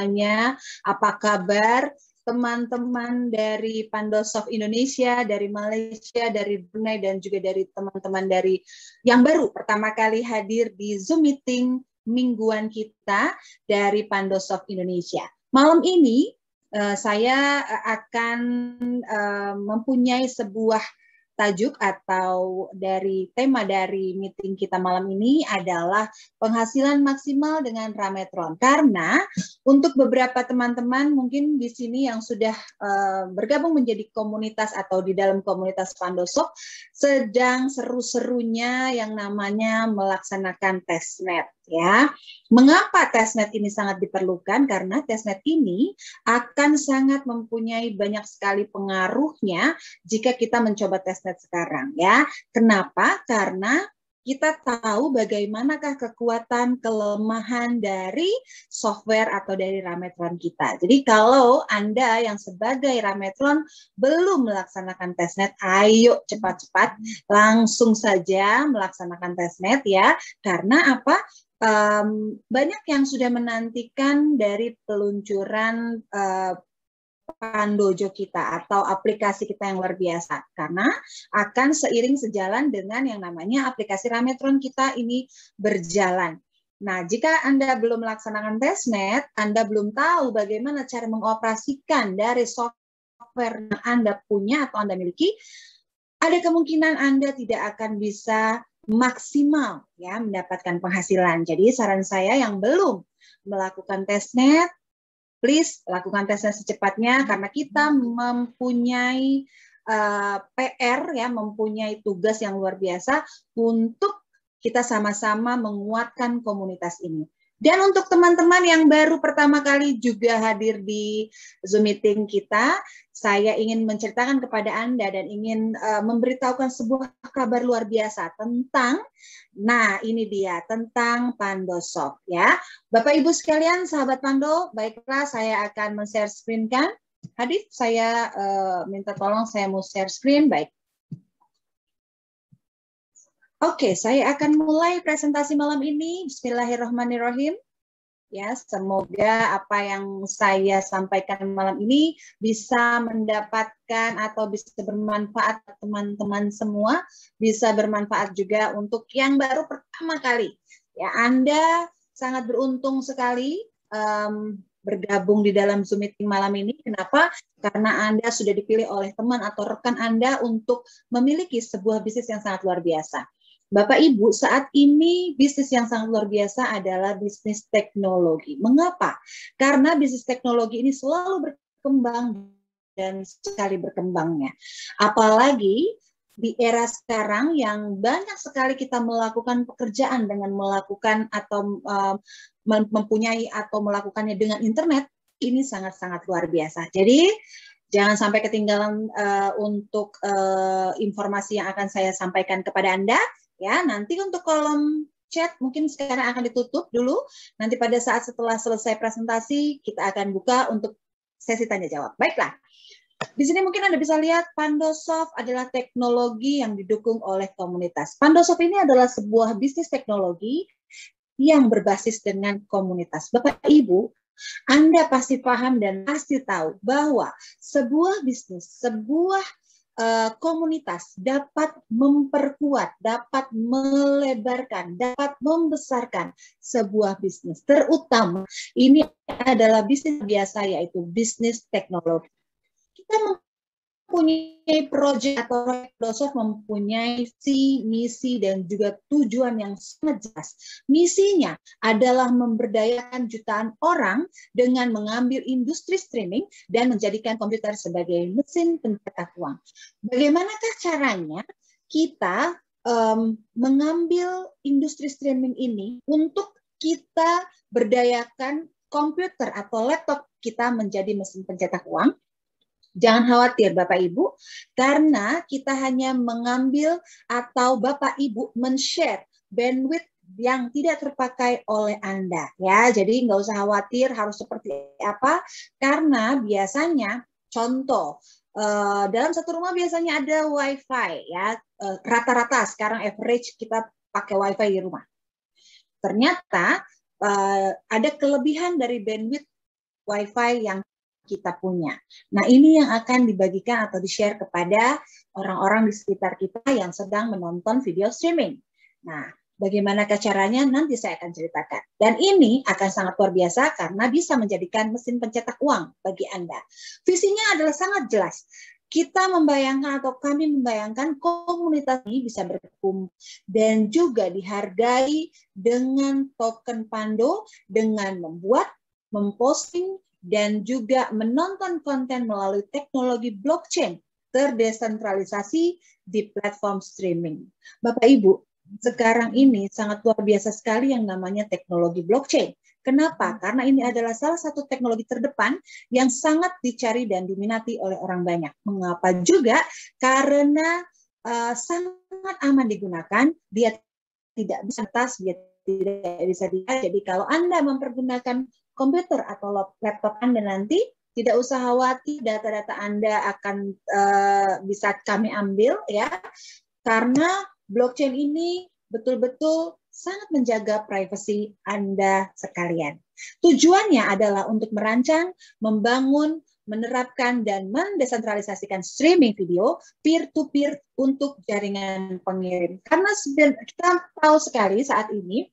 semuanya. Apa kabar teman-teman dari Pandosoft Indonesia, dari Malaysia, dari Brunei, dan juga dari teman-teman dari yang baru pertama kali hadir di Zoom meeting mingguan kita dari Pandosoft Indonesia. Malam ini saya akan mempunyai sebuah tajuk atau dari tema dari meeting kita malam ini adalah penghasilan maksimal dengan Rametron. Karena untuk beberapa teman-teman mungkin di sini yang sudah bergabung menjadi komunitas atau di dalam komunitas Pandosoft sedang seru-serunya yang namanya melaksanakan testnet. Ya, mengapa testnet ini sangat diperlukan? Karena testnet ini akan sangat mempunyai banyak sekali pengaruhnya jika kita mencoba testnet sekarang. Ya, kenapa? Karena kita tahu bagaimanakah kekuatan kelemahan dari software atau dari Rametron kita. Jadi kalau Anda yang sebagai Rametron belum melaksanakan testnet, ayo cepat-cepat langsung saja melaksanakan testnet ya. Karena apa? Banyak yang sudah menantikan dari peluncuran Pandojo kita atau aplikasi kita yang luar biasa, karena akan seiring sejalan dengan yang namanya aplikasi Rametron kita ini berjalan. Nah, jika Anda belum melaksanakan testnet, Anda belum tahu bagaimana cara mengoperasikan dari software yang Anda punya atau Anda miliki, ada kemungkinan Anda tidak akan bisa maksimal ya mendapatkan penghasilan. Jadi saran saya yang belum melakukan testnet, please lakukan testnet secepatnya karena kita mempunyai PR ya, mempunyai tugas yang luar biasa untuk kita sama-sama menguatkan komunitas ini. Dan untuk teman-teman yang baru pertama kali juga hadir di Zoom meeting kita, saya ingin menceritakan kepada Anda dan ingin memberitahukan sebuah kabar luar biasa tentang, nah ini dia, tentang Pandosoft ya. Bapak Ibu sekalian, sahabat Pando, baiklah saya akan men-share screen kan. Hadif, saya minta tolong saya mau share screen, baik. Oke, saya akan mulai presentasi malam ini. Bismillahirrahmanirrahim. Ya, semoga apa yang saya sampaikan malam ini bisa mendapatkan atau bisa bermanfaat teman-teman semua, bisa bermanfaat juga untuk yang baru pertama kali. Ya, Anda sangat beruntung sekali bergabung di dalam Zoom meeting malam ini. Kenapa? Karena Anda sudah dipilih oleh teman atau rekan Anda untuk memiliki sebuah bisnis yang sangat luar biasa. Bapak Ibu, saat ini bisnis yang sangat luar biasa adalah bisnis teknologi. Mengapa? Karena bisnis teknologi ini selalu berkembang dan sekali berkembangnya. Apalagi di era sekarang yang banyak sekali kita melakukan pekerjaan dengan melakukan atau mempunyai atau melakukannya dengan internet, ini sangat-sangat luar biasa. Jadi jangan sampai ketinggalan untuk informasi yang akan saya sampaikan kepada Anda. Ya, nanti untuk kolom chat mungkin sekarang akan ditutup dulu. Nanti pada saat setelah selesai presentasi kita akan buka untuk sesi tanya jawab. Baiklah. Di sini mungkin Anda bisa lihat Pandosoft adalah teknologi yang didukung oleh komunitas. Pandosoft ini adalah sebuah bisnis teknologi yang berbasis dengan komunitas. Bapak Ibu, Anda pasti paham dan pasti tahu bahwa sebuah bisnis, sebuah komunitas dapat memperkuat, dapat melebarkan, dapat membesarkan sebuah bisnis. Terutama ini adalah bisnis biasa yaitu bisnis teknologi. Kita mempunyai proyek atau Pandosoft mempunyai visi, misi, dan juga tujuan yang sangat jelas. Misinya adalah memberdayakan jutaan orang dengan mengambil industri streaming dan menjadikan komputer sebagai mesin pencetak uang. Bagaimanakah caranya kita mengambil industri streaming ini untuk kita berdayakan komputer atau laptop kita menjadi mesin pencetak uang? Jangan khawatir Bapak Ibu, karena kita hanya mengambil atau Bapak Ibu men-share bandwidth yang tidak terpakai oleh Anda. Ya, jadi nggak usah khawatir harus seperti apa, karena biasanya contoh dalam satu rumah biasanya ada WiFi ya, rata-rata sekarang average kita pakai WiFi di rumah. Ternyata ada kelebihan dari bandwidth Wi-Fi yang kita punya. Nah, ini yang akan dibagikan atau di-share kepada orang-orang di sekitar kita yang sedang menonton video streaming. Nah, bagaimana caranya nanti saya akan ceritakan. Dan ini akan sangat luar biasa karena bisa menjadikan mesin pencetak uang bagi Anda. Visinya adalah sangat jelas. Kita membayangkan atau kami membayangkan komunitas ini bisa berkumpul dan juga dihargai dengan token Pando dengan membuat, memposting, dan juga menonton konten melalui teknologi blockchain terdesentralisasi di platform streaming. Bapak Ibu, sekarang ini sangat luar biasa sekali yang namanya teknologi blockchain. Kenapa? Karena ini adalah salah satu teknologi terdepan yang sangat dicari dan diminati oleh orang banyak. Mengapa juga? Karena sangat aman digunakan, dia tidak bisa tas, dia tidak bisa dilihat. Jadi kalau Anda mempergunakan komputer atau laptop Anda nanti, tidak usah khawatir data-data Anda akan bisa kami ambil ya, karena blockchain ini betul-betul sangat menjaga privasi Anda sekalian. Tujuannya adalah untuk merancang, membangun, menerapkan, dan mendesentralisasikan streaming video peer-to-peer untuk jaringan pengirim. Karena kita tahu sekali saat ini,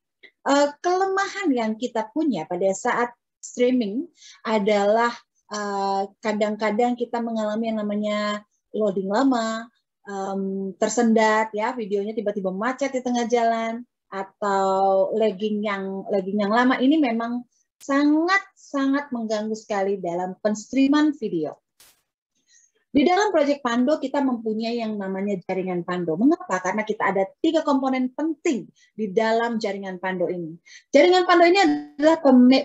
kelemahan yang kita punya pada saat streaming adalah kadang-kadang kita mengalami yang namanya loading lama, tersendat ya, videonya tiba-tiba macet di tengah jalan, atau lagging yang lama. Ini memang sangat mengganggu sekali dalam penstreaman video. Di dalam proyek Pando kita mempunyai yang namanya jaringan Pando. Mengapa? Karena kita ada 3 komponen penting di dalam jaringan Pando ini. Jaringan Pando ini adalah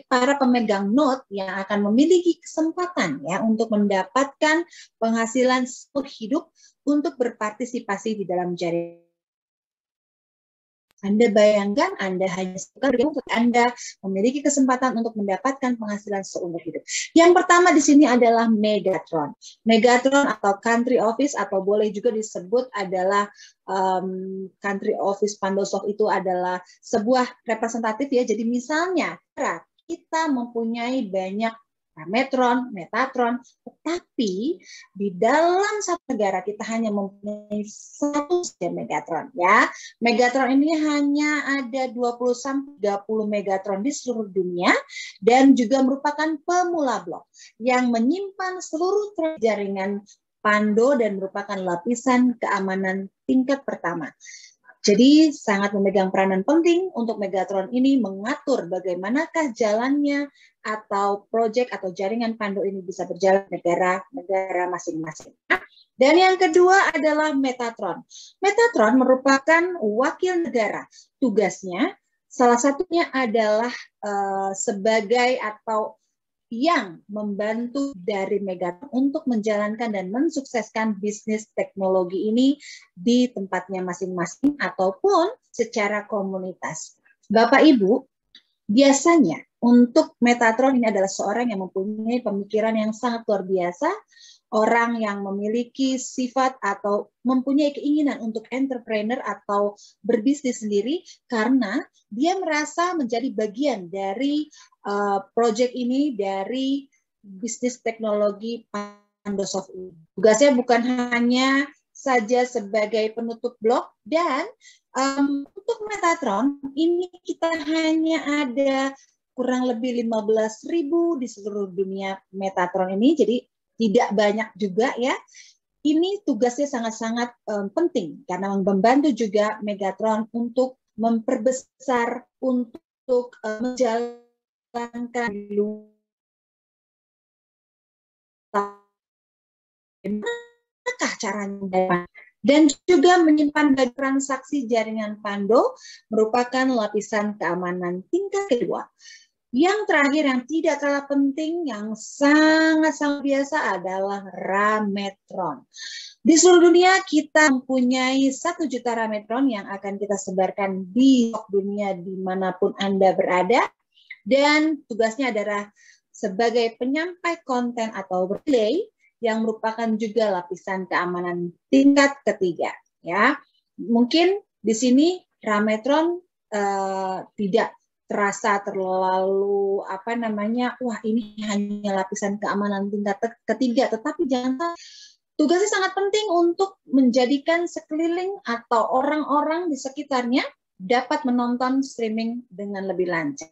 para pemegang node yang akan memiliki kesempatan ya untuk mendapatkan penghasilan seumur hidup untuk berpartisipasi di dalam jaringan. Anda bayangkan Anda hanya untuk Anda memiliki kesempatan untuk mendapatkan penghasilan seumur hidup. Yang pertama di sini adalah Megatron. Megatron atau Country Office atau boleh juga disebut adalah Country Office Pandosoft itu adalah sebuah representatif ya. Jadi misalnya kita mempunyai banyak Rametron, Metatron, tetapi di dalam satu negara kita hanya mempunyai satu saja Megatron ya. Megatron ini hanya ada 20-30 Megatron di seluruh dunia dan juga merupakan pemula blok yang menyimpan seluruh jaringan Pando dan merupakan lapisan keamanan tingkat pertama. Jadi sangat memegang peranan penting untuk Megatron ini mengatur bagaimanakah jalannya atau proyek atau jaringan Pando ini bisa berjalan negara-negara masing-masing. Dan yang kedua adalah Metatron. Metatron merupakan wakil negara. Tugasnya salah satunya adalah sebagai atau yang membantu dari Megatron untuk menjalankan dan mensukseskan bisnis teknologi ini di tempatnya masing-masing ataupun secara komunitas. Bapak Ibu, biasanya untuk Metatron ini adalah seorang yang mempunyai pemikiran yang sangat luar biasa, orang yang memiliki sifat atau mempunyai keinginan untuk entrepreneur atau berbisnis sendiri karena dia merasa menjadi bagian dari proyek ini, dari bisnis teknologi Pandosoft ini. Tugasnya bukan hanya saja sebagai penutup blok dan untuk Metatron ini kita hanya ada kurang lebih 15.000 di seluruh dunia Metatron ini, jadi tidak banyak juga ya. Ini tugasnya sangat-sangat penting karena membantu juga Megatron untuk memperbesar, untuk menjalankan bagaimana caranya dan juga menyimpan transaksi jaringan Pando merupakan lapisan keamanan tingkat kedua. Yang terakhir yang tidak kalah penting, yang sangat-sangat biasa adalah Rametron. Di seluruh dunia kita mempunyai 1 juta Rametron yang akan kita sebarkan di dunia dimanapun Anda berada. Dan tugasnya adalah sebagai penyampai konten atau relay yang merupakan juga lapisan keamanan tingkat ketiga. Ya, mungkin di sini Rametron tidak terasa terlalu wah ini hanya lapisan keamanan tingkat ketiga, tetapi jangan, tugasnya sangat penting untuk menjadikan sekeliling atau orang-orang di sekitarnya dapat menonton streaming dengan lebih lancar.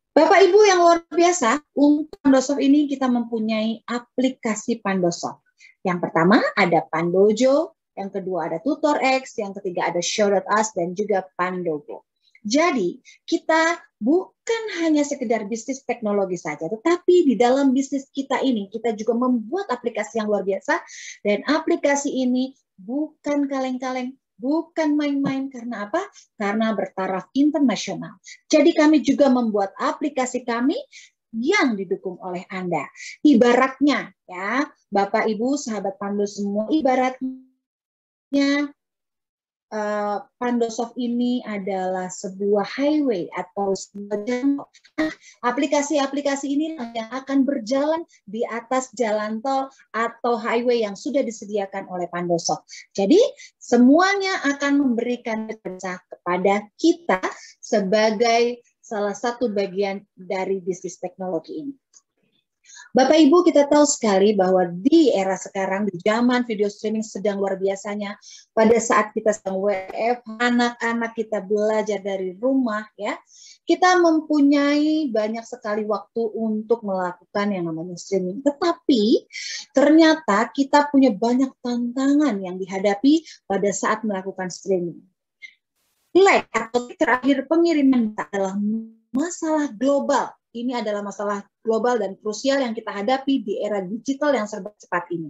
Bapak Ibu yang luar biasa, untuk Pandosoft ini kita mempunyai aplikasi Pandosoft. Yang pertama ada Pandojo, yang kedua ada TutorX, yang ketiga ada Show.us, dan juga Pandogo. Jadi, kita bukan hanya sekedar bisnis teknologi saja, tetapi di dalam bisnis kita ini, kita juga membuat aplikasi yang luar biasa, dan aplikasi ini bukan kaleng-kaleng, bukan main-main. Karena apa? Karena bertaraf internasional. Jadi kami juga membuat aplikasi kami yang didukung oleh Anda. Ibaratnya, ya, Bapak, Ibu, sahabat Pando semua, ibaratnya Pandosoft ini adalah sebuah highway atau sebuah jalan. Aplikasi-aplikasi ini yang akan berjalan di atas jalan tol atau highway yang sudah disediakan oleh Pandosoft. Jadi semuanya akan memberikan jasa kepada kita sebagai salah satu bagian dari bisnis teknologi ini. Bapak Ibu, kita tahu sekali bahwa di era sekarang, di zaman video streaming sedang luar biasanya, pada saat kita sedang WFH, anak-anak kita belajar dari rumah, ya, kita mempunyai banyak sekali waktu untuk melakukan yang namanya streaming. Tetapi ternyata kita punya banyak tantangan yang dihadapi pada saat melakukan streaming. Lag atau terakhir pengiriman adalah masalah global. Ini adalah masalah global dan krusial yang kita hadapi di era digital yang serba cepat ini.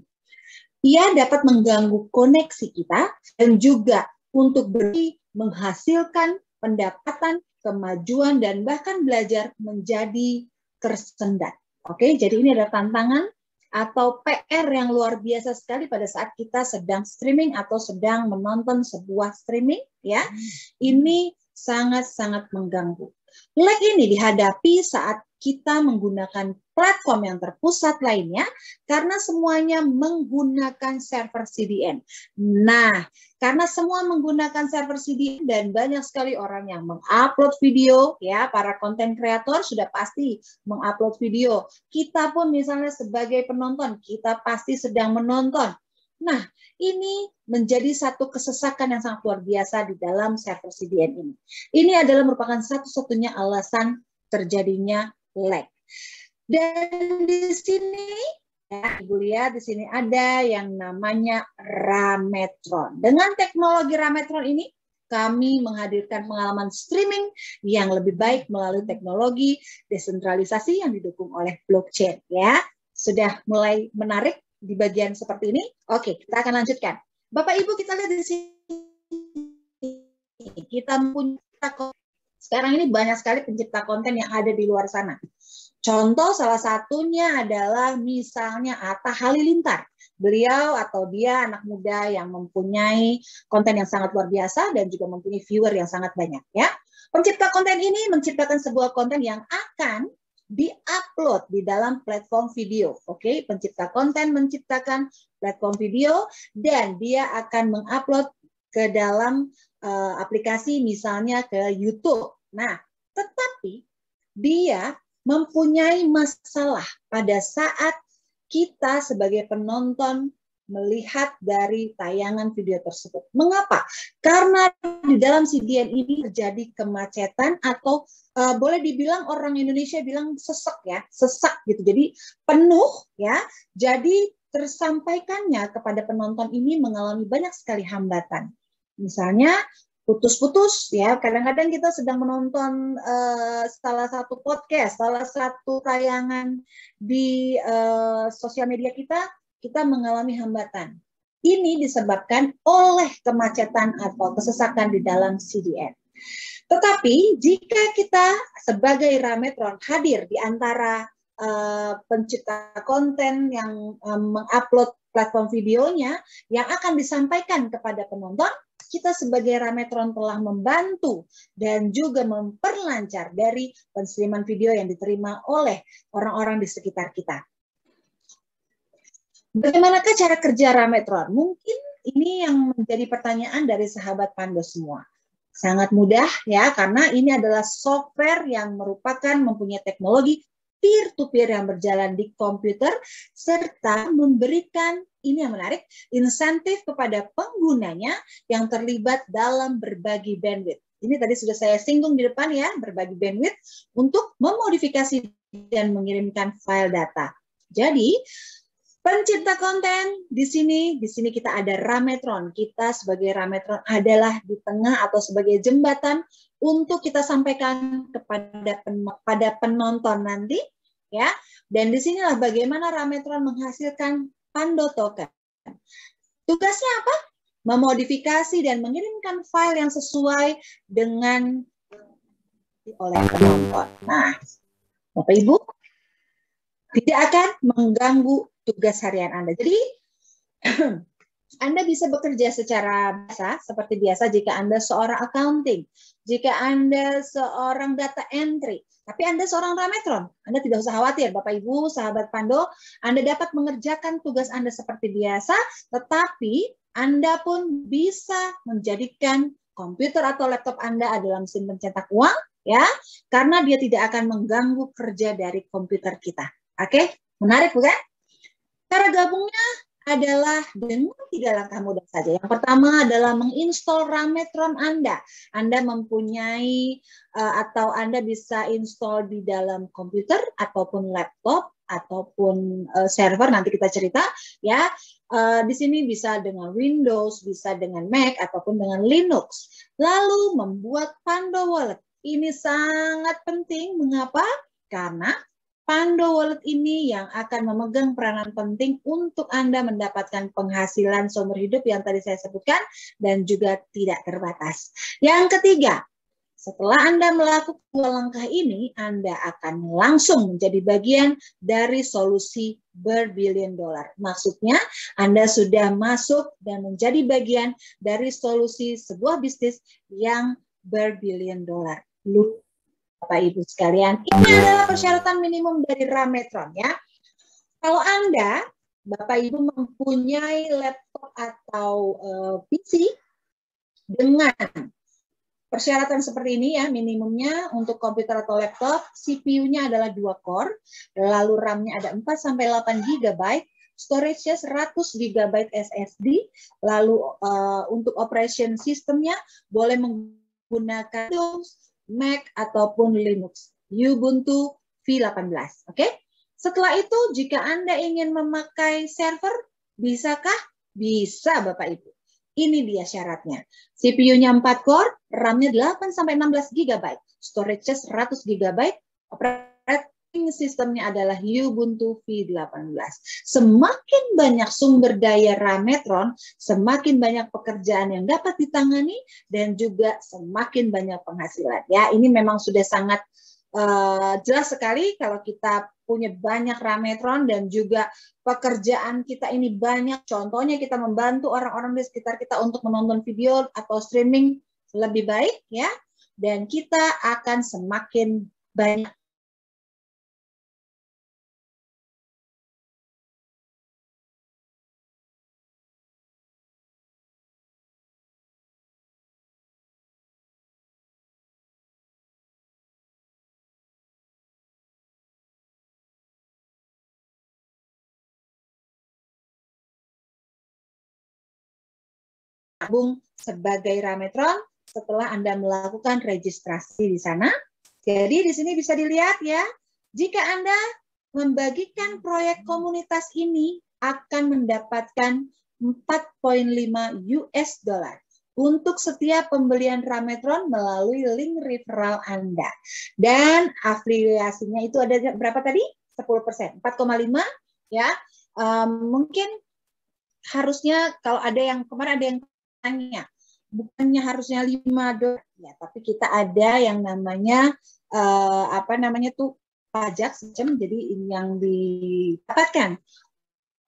Ia dapat mengganggu koneksi kita dan juga untuk menghasilkan pendapatan, kemajuan, dan bahkan belajar menjadi tersendat. Oke, jadi ini adalah tantangan atau PR yang luar biasa sekali pada saat kita sedang streaming atau sedang menonton sebuah streaming, ya. Ini sangat-sangat mengganggu. Lag ini dihadapi saat kita menggunakan platform yang terpusat lainnya karena semuanya menggunakan server CDN. Nah, karena semua menggunakan server CDN dan banyak sekali orang yang mengupload video, ya, para konten kreator sudah pasti mengupload video. Kita pun misalnya sebagai penonton, kita pasti sedang menonton. Nah, ini menjadi satu kesesakan yang sangat luar biasa di dalam server CDN ini. Ini adalah merupakan satu-satunya alasan terjadinya lag. Dan di sini, ya, Ibu lihat di sini ada yang namanya Rametron. Dengan teknologi Rametron ini, kami menghadirkan pengalaman streaming yang lebih baik melalui teknologi desentralisasi yang didukung oleh blockchain. Ya, sudah mulai menarik di bagian seperti ini. Oke, kita akan lanjutkan. Bapak Ibu, kita lihat di sini. Kita punya sekarang ini banyak sekali pencipta konten yang ada di luar sana. Contoh salah satunya adalah misalnya Atta Halilintar. Beliau atau dia anak muda yang mempunyai konten yang sangat luar biasa dan juga mempunyai viewer yang sangat banyak, ya. Pencipta konten ini menciptakan sebuah konten yang akan di-upload di dalam platform video. Oke, pencipta konten menciptakan platform video dan dia akan mengupload ke dalam aplikasi misalnya ke YouTube. Nah, tetapi dia mempunyai masalah pada saat kita sebagai penonton melihat dari tayangan video tersebut. Mengapa? Karena di dalam CDN ini terjadi kemacetan atau boleh dibilang orang Indonesia bilang sesek, ya, sesak gitu. Jadi penuh, ya. Jadi tersampaikannya kepada penonton ini mengalami banyak sekali hambatan. Misalnya putus-putus, ya. Kadang-kadang kita sedang menonton salah satu podcast, salah satu tayangan di sosial media kita mengalami hambatan. Ini disebabkan oleh kemacetan atau kesesakan di dalam CDN. Tetapi jika kita sebagai Rametron hadir di antara pencipta konten yang mengupload platform videonya yang akan disampaikan kepada penonton, kita sebagai Rametron telah membantu dan juga memperlancar dari penstreaman video yang diterima oleh orang-orang di sekitar kita. Bagaimanakah cara kerja Rametron? Mungkin ini yang menjadi pertanyaan dari sahabat Pando semua. Sangat mudah ya, karena ini adalah software yang merupakan mempunyai teknologi peer-to-peer yang berjalan di komputer, serta memberikan, ini yang menarik, insentif kepada penggunanya yang terlibat dalam berbagi bandwidth. Ini tadi sudah saya singgung di depan ya, berbagi bandwidth untuk memodifikasi dan mengirimkan file data. Jadi, pencinta konten di sini kita ada Rametron. Kita sebagai Rametron adalah di tengah atau sebagai jembatan untuk kita sampaikan kepada penonton nanti, ya. Dan disinilah bagaimana Rametron menghasilkan Pando Token. Tugasnya apa? Memodifikasi dan mengirimkan file yang sesuai dengan oleh penonton. Nah, Bapak Ibu, tidak akan mengganggu tugas harian Anda. Jadi, Anda bisa bekerja secara biasa, seperti biasa jika Anda seorang accounting, jika Anda seorang data entry, tapi Anda seorang Rametron. Anda tidak usah khawatir, Bapak Ibu, sahabat Pando, Anda dapat mengerjakan tugas Anda seperti biasa, tetapi Anda pun bisa menjadikan komputer atau laptop Anda adalah mesin pencetak uang, ya, karena dia tidak akan mengganggu kerja dari komputer kita. Oke, menarik bukan? Cara gabungnya adalah dengan 3 langkah mudah saja. Yang pertama adalah menginstall Rametron Anda. Anda mempunyai atau Anda bisa install di dalam komputer ataupun laptop ataupun server, nanti kita cerita ya. Di sini bisa dengan Windows, bisa dengan Mac ataupun dengan Linux. Lalu membuat Pando Wallet. Ini sangat penting. Mengapa? Karena Pando Wallet ini yang akan memegang peranan penting untuk Anda mendapatkan penghasilan seumur hidup yang tadi saya sebutkan dan juga tidak terbatas. Yang ketiga, setelah Anda melakukan 2 langkah ini, Anda akan langsung menjadi bagian dari solusi berbilion dolar. Maksudnya, Anda sudah masuk dan menjadi bagian dari solusi sebuah bisnis yang berbilion dolar. Bapak Ibu sekalian, ini adalah persyaratan minimum dari Rametron ya. Kalau Anda, Bapak Ibu mempunyai laptop atau PC dengan persyaratan seperti ini ya, minimumnya untuk komputer atau laptop, CPU-nya adalah 2 core, lalu RAM-nya ada 4-8 GB, storage-nya 100 GB SSD, lalu untuk operation system-nya boleh menggunakan Windows, Mac ataupun Linux, Ubuntu V18. Oke? Setelah itu, jika Anda ingin memakai server, bisakah? Bisa, Bapak Ibu. Ini dia syaratnya. CPU-nya 4 core, RAM-nya 8-16 GB, storage-nya 100 GB, operating system-nya adalah Ubuntu V18. Semakin banyak sumber daya Rametron, semakin banyak pekerjaan yang dapat ditangani dan juga semakin banyak penghasilan. Ya, ini memang sudah sangat jelas sekali kalau kita punya banyak Rametron dan juga pekerjaan kita ini banyak. Contohnya kita membantu orang-orang di sekitar kita untuk menonton video atau streaming lebih baik ya, dan kita akan semakin banyak gabung sebagai Rametron setelah Anda melakukan registrasi di sana. Jadi di sini bisa dilihat ya, jika Anda membagikan proyek komunitas ini akan mendapatkan 4,5 US dollar untuk setiap pembelian Rametron melalui link referral Anda. Dan afiliasinya itu ada berapa tadi? 10%, 4,5 ya. Mungkin harusnya kalau ada yang kemarin ada yang tanya, bukannya harusnya 5 dolar ya, tapi kita ada yang namanya pajak sistem, jadi yang didapatkan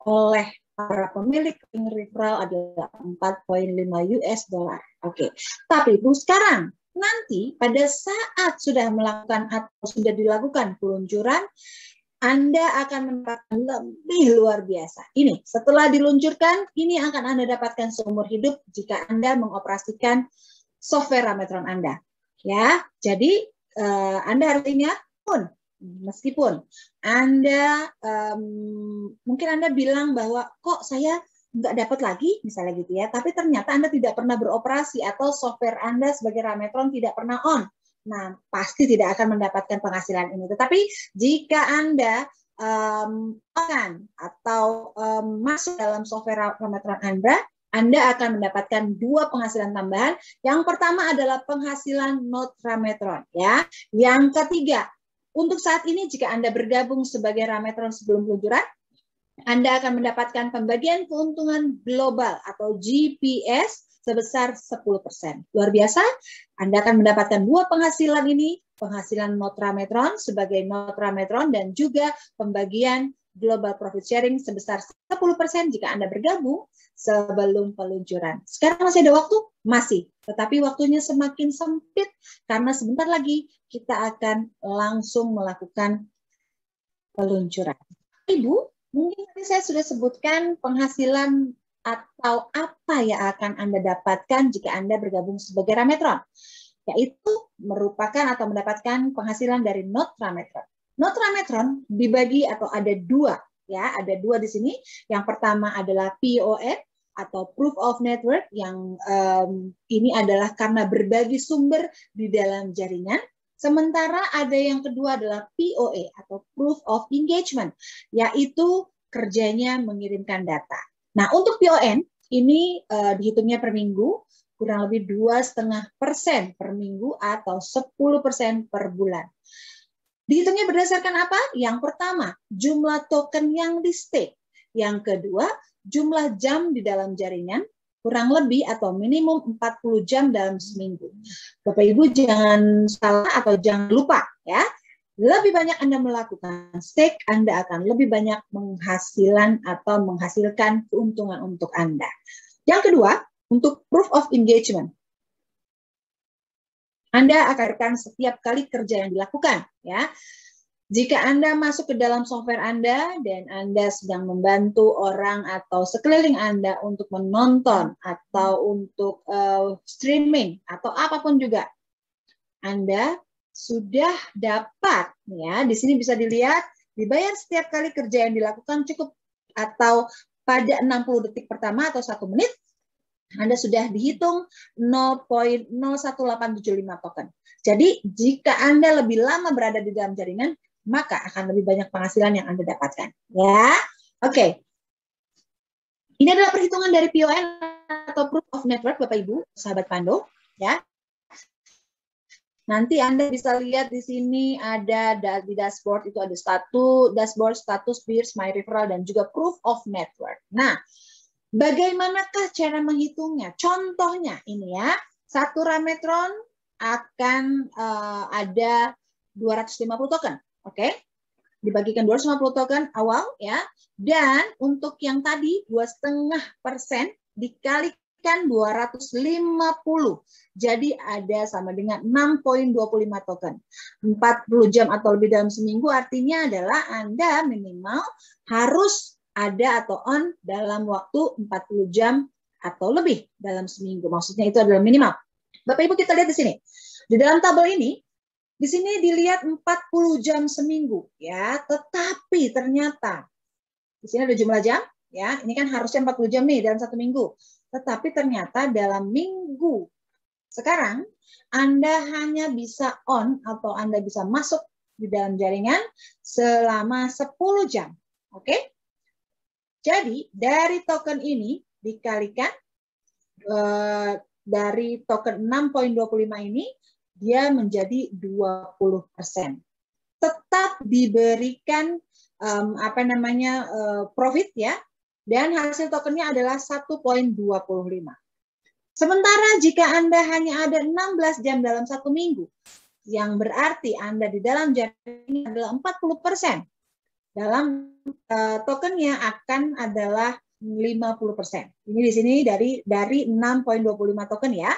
oleh para pemilik link referral adalah 4,5 US dollar. Oke. Tapi itu sekarang nanti pada saat sudah melakukan atau sudah dilakukan peluncuran, Anda akan mendapatkan lebih luar biasa. Ini setelah diluncurkan, ini akan Anda dapatkan seumur hidup jika Anda mengoperasikan software Rametron Anda. Ya, jadi Anda harus ingat pun meskipun Anda mungkin Anda bilang bahwa kok saya nggak dapat lagi, misalnya gitu ya, tapi ternyata Anda tidak pernah beroperasi atau software Anda sebagai Rametron tidak pernah on. Nah, pasti tidak akan mendapatkan penghasilan ini. Tetapi jika Anda atau masuk dalam software Rametron Anda akan mendapatkan dua penghasilan tambahan. Yang pertama adalah penghasilan not Rametron, ya. Yang ketiga, untuk saat ini jika Anda bergabung sebagai Rametron sebelum peluncuran, Anda akan mendapatkan pembagian keuntungan global atau GPS sebesar 10%. Luar biasa, Anda akan mendapatkan dua penghasilan ini, penghasilan not Rametron sebagai not Rametron dan juga pembagian global profit sharing sebesar 10% jika Anda bergabung sebelum peluncuran. Sekarang masih ada waktu? Masih. Tetapi waktunya semakin sempit karena sebentar lagi kita akan langsung melakukan peluncuran. Ibu, mungkin tadi saya sudah sebutkan penghasilan atau apa yang akan Anda dapatkan jika Anda bergabung sebagai Rametron, yaitu merupakan atau mendapatkan penghasilan dari not Rametron. Not Rametron dibagi atau ada dua, ya, ada dua di sini. Yang pertama adalah PON atau Proof of Network, yang ini adalah karena berbagi sumber di dalam jaringan. Sementara ada yang kedua adalah POE atau Proof of Engagement, yaitu kerjanya mengirimkan data. Nah, untuk PON ini dihitungnya per minggu, kurang lebih 2,5% per minggu atau 10% per bulan. Dihitungnya berdasarkan apa? Yang pertama, jumlah token yang di stake. Yang kedua, jumlah jam di dalam jaringan, kurang lebih atau minimum 40 jam dalam seminggu. Bapak Ibu jangan salah atau jangan lupa, ya. Lebih banyak Anda melakukan stake, Anda akan lebih banyak menghasilkan keuntungan untuk Anda. Yang kedua, untuk proof of engagement. Anda akan setiap kali kerja yang dilakukan, ya. Jika Anda masuk ke dalam software Anda dan Anda sedang membantu orang atau sekeliling Anda untuk menonton atau untuk streaming atau apapun juga, Anda sudah dapat, ya, di sini bisa dilihat dibayar setiap kali kerja yang dilakukan cukup atau pada 60 detik pertama atau 1 menit Anda sudah dihitung 0,01875 token. Jadi jika Anda lebih lama berada di dalam jaringan, maka akan lebih banyak penghasilan yang Anda dapatkan, ya. Oke. Ini adalah perhitungan dari PON atau Proof of Network, Bapak Ibu, sahabat Pando, ya. Nanti Anda bisa lihat di sini ada di dashboard itu ada dashboard status peers, my referral dan juga proof of network. Nah, bagaimanakah cara menghitungnya? Contohnya ini ya, satu Rametron akan ada 250 token, oke? Dibagikan 250 token awal ya, dan untuk yang tadi 2,5% dikalikan 250. Jadi ada sama dengan 6,25 token. 40 jam atau lebih dalam seminggu artinya adalah Anda minimal harus ada atau on dalam waktu 40 jam atau lebih dalam seminggu. Maksudnya itu adalah minimal. Bapak Ibu kita lihat di sini. Di dalam tabel ini, di sini dilihat 40 jam seminggu ya, tetapi ternyata di sini ada jumlah jam ya. Ini kan harusnya 40 jam nih dalam satu minggu. Tetapi ternyata dalam minggu sekarang Anda hanya bisa on atau Anda bisa masuk di dalam jaringan selama 10 jam. Oke? Jadi dari token ini dikalikan dari token 6,25 ini dia menjadi 20%. Tetap diberikan profit ya. Dan hasil tokennya adalah 1,25. Sementara jika Anda hanya ada 16 jam dalam satu minggu, yang berarti Anda di dalam jaringan adalah 40%. Dalam tokennya akan adalah 50%. Ini di sini dari 6,25 token ya.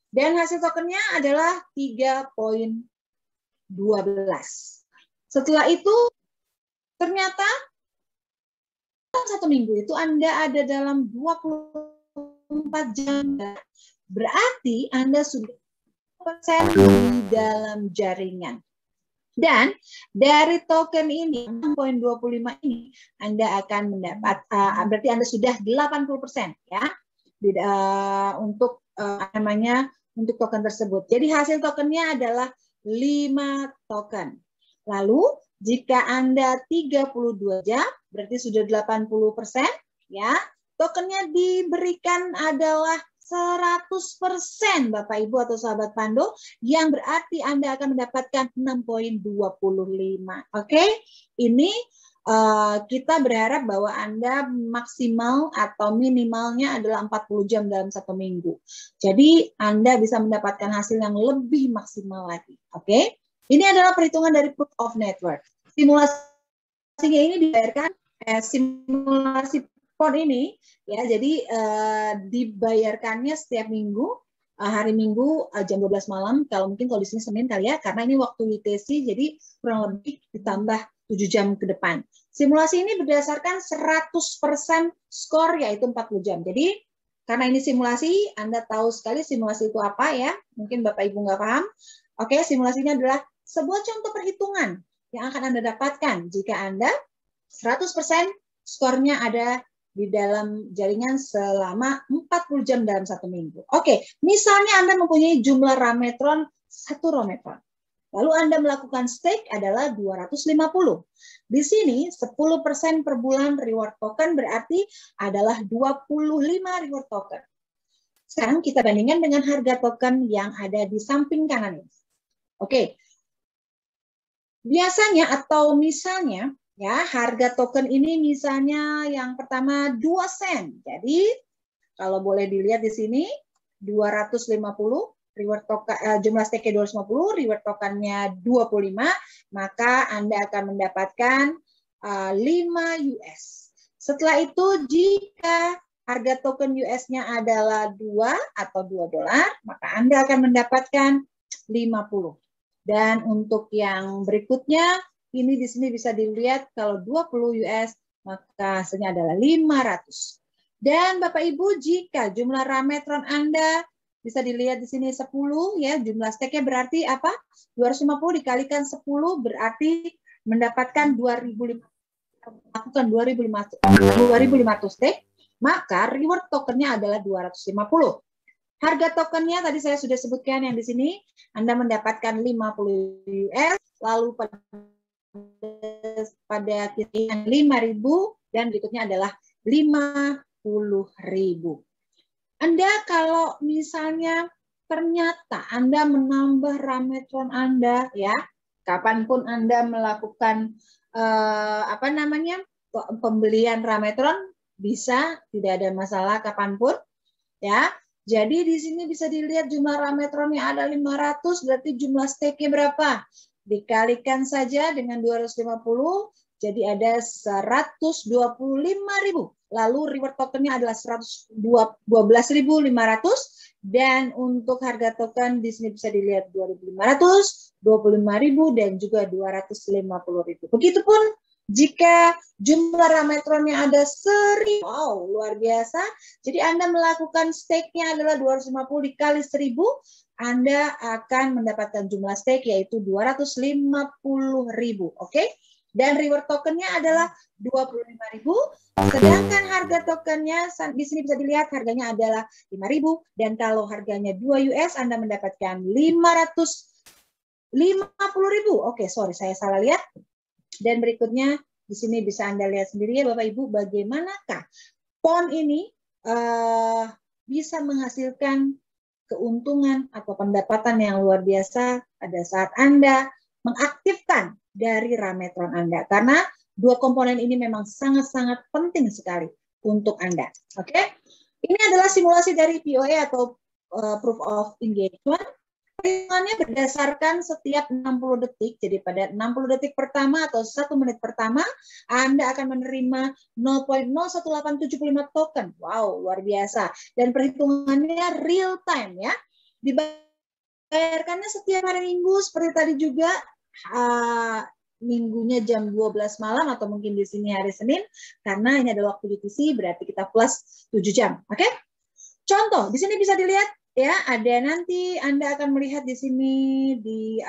Dan hasil tokennya adalah 3,12. Setelah itu ternyata satu minggu itu Anda ada dalam 24 jam berarti Anda sudah persen di dalam jaringan. Dan dari token ini 6.25 ini Anda akan mendapat berarti Anda sudah 80% ya untuk untuk token tersebut. Jadi hasil tokennya adalah 5 token. Lalu jika Anda 32 jam berarti sudah 80% ya. Tokennya diberikan adalah 100% Bapak Ibu atau sahabat Pando, yang berarti Anda akan mendapatkan 6.25. Oke, ini kita berharap bahwa Anda maksimal atau minimalnya adalah 40 jam dalam 1 minggu. Jadi Anda bisa mendapatkan hasil yang lebih maksimal lagi. Oke, ini adalah perhitungan dari Proof of Network. Simulasinya ini dibayarkan simulasi PON ini ya, jadi dibayarkannya setiap minggu, hari Minggu jam 12 malam, kalau mungkin kalau di sini Senin kali ya, karena ini waktu WTC, jadi kurang lebih ditambah 7 jam ke depan. Simulasi ini berdasarkan 100% skor, yaitu 40 jam. Jadi karena ini simulasi, Anda tahu sekali simulasi itu apa ya, mungkin Bapak Ibu nggak paham. Oke, simulasinya adalah sebuah contoh perhitungan yang akan Anda dapatkan jika Anda 100% skornya ada di dalam jaringan selama 40 jam dalam 1 minggu. Oke, misalnya Anda mempunyai jumlah Rametron 1 Rametron. Lalu Anda melakukan stake adalah 250. Di sini 10% per bulan reward token berarti adalah 25 reward token. Sekarang kita bandingkan dengan harga token yang ada di samping kanan ini. Oke. Biasanya atau misalnya ya, harga token ini misalnya yang pertama 2 sen. Jadi kalau boleh dilihat di sini 250 reward token, jumlah stake 250, reward tokennya 25, maka Anda akan mendapatkan 5 US. Setelah itu jika harga token US-nya adalah 2 atau 2 dolar, maka Anda akan mendapatkan 50. Dan untuk yang berikutnya, ini di sini bisa dilihat kalau 20 US, maka hasilnya adalah 500. Dan Bapak Ibu, jika jumlah Rametron Anda bisa dilihat di sini 10 ya, jumlah stake-nya berarti apa? 250 dikalikan 10 berarti mendapatkan 2.500 stake, maka reward tokennya adalah 250. Harga tokennya tadi saya sudah sebutkan yang di sini, Anda mendapatkan 50 US, lalu pada kisaran 5.000 dan berikutnya adalah 50.000. Anda kalau misalnya ternyata Anda menambah Rametron Anda ya, kapanpun Anda melakukan pembelian Rametron bisa, tidak ada masalah kapanpun ya. Jadi di sini bisa dilihat jumlah Rametronnya ada 500, berarti jumlah stake-nya berapa? Dikalikan saja dengan 250, jadi ada 125.000. Lalu reward tokennya adalah 12.500 dan untuk harga token di sini bisa dilihat 2.500, 25.000 dan juga 250.000. Begitupun jika jumlah Rametronnya ada 1.000, wow luar biasa. Jadi Anda melakukan stake-nya adalah 250 dikali 1.000, Anda akan mendapatkan jumlah stake yaitu 250.000, oke? Dan reward tokennya adalah 25.000, sedangkan harga tokennya di sini bisa dilihat harganya adalah 5.000 dan kalau harganya 2 US Anda mendapatkan 550.000. Oke, sorry saya salah lihat. Dan berikutnya di sini bisa Anda lihat sendiri ya Bapak Ibu bagaimanakah PON ini bisa menghasilkan keuntungan atau pendapatan yang luar biasa pada saat Anda mengaktifkan dari Rametron Anda. Karena dua komponen ini memang sangat-sangat penting sekali untuk Anda. Oke, ini adalah simulasi dari POE atau Proof of Engagement. Perhitungannya berdasarkan setiap 60 detik. Jadi pada 60 detik pertama atau 1 menit pertama, Anda akan menerima 0.01875 token. Wow, luar biasa. Dan perhitungannya real time ya. Dibayarkannya setiap hari Minggu seperti tadi juga. Minggunya jam 12 malam atau mungkin di sini hari Senin karena ini adalah waktu DTC berarti kita plus 7 jam. Oke? Contoh, di sini bisa dilihat ya, ada nanti Anda akan melihat di sini di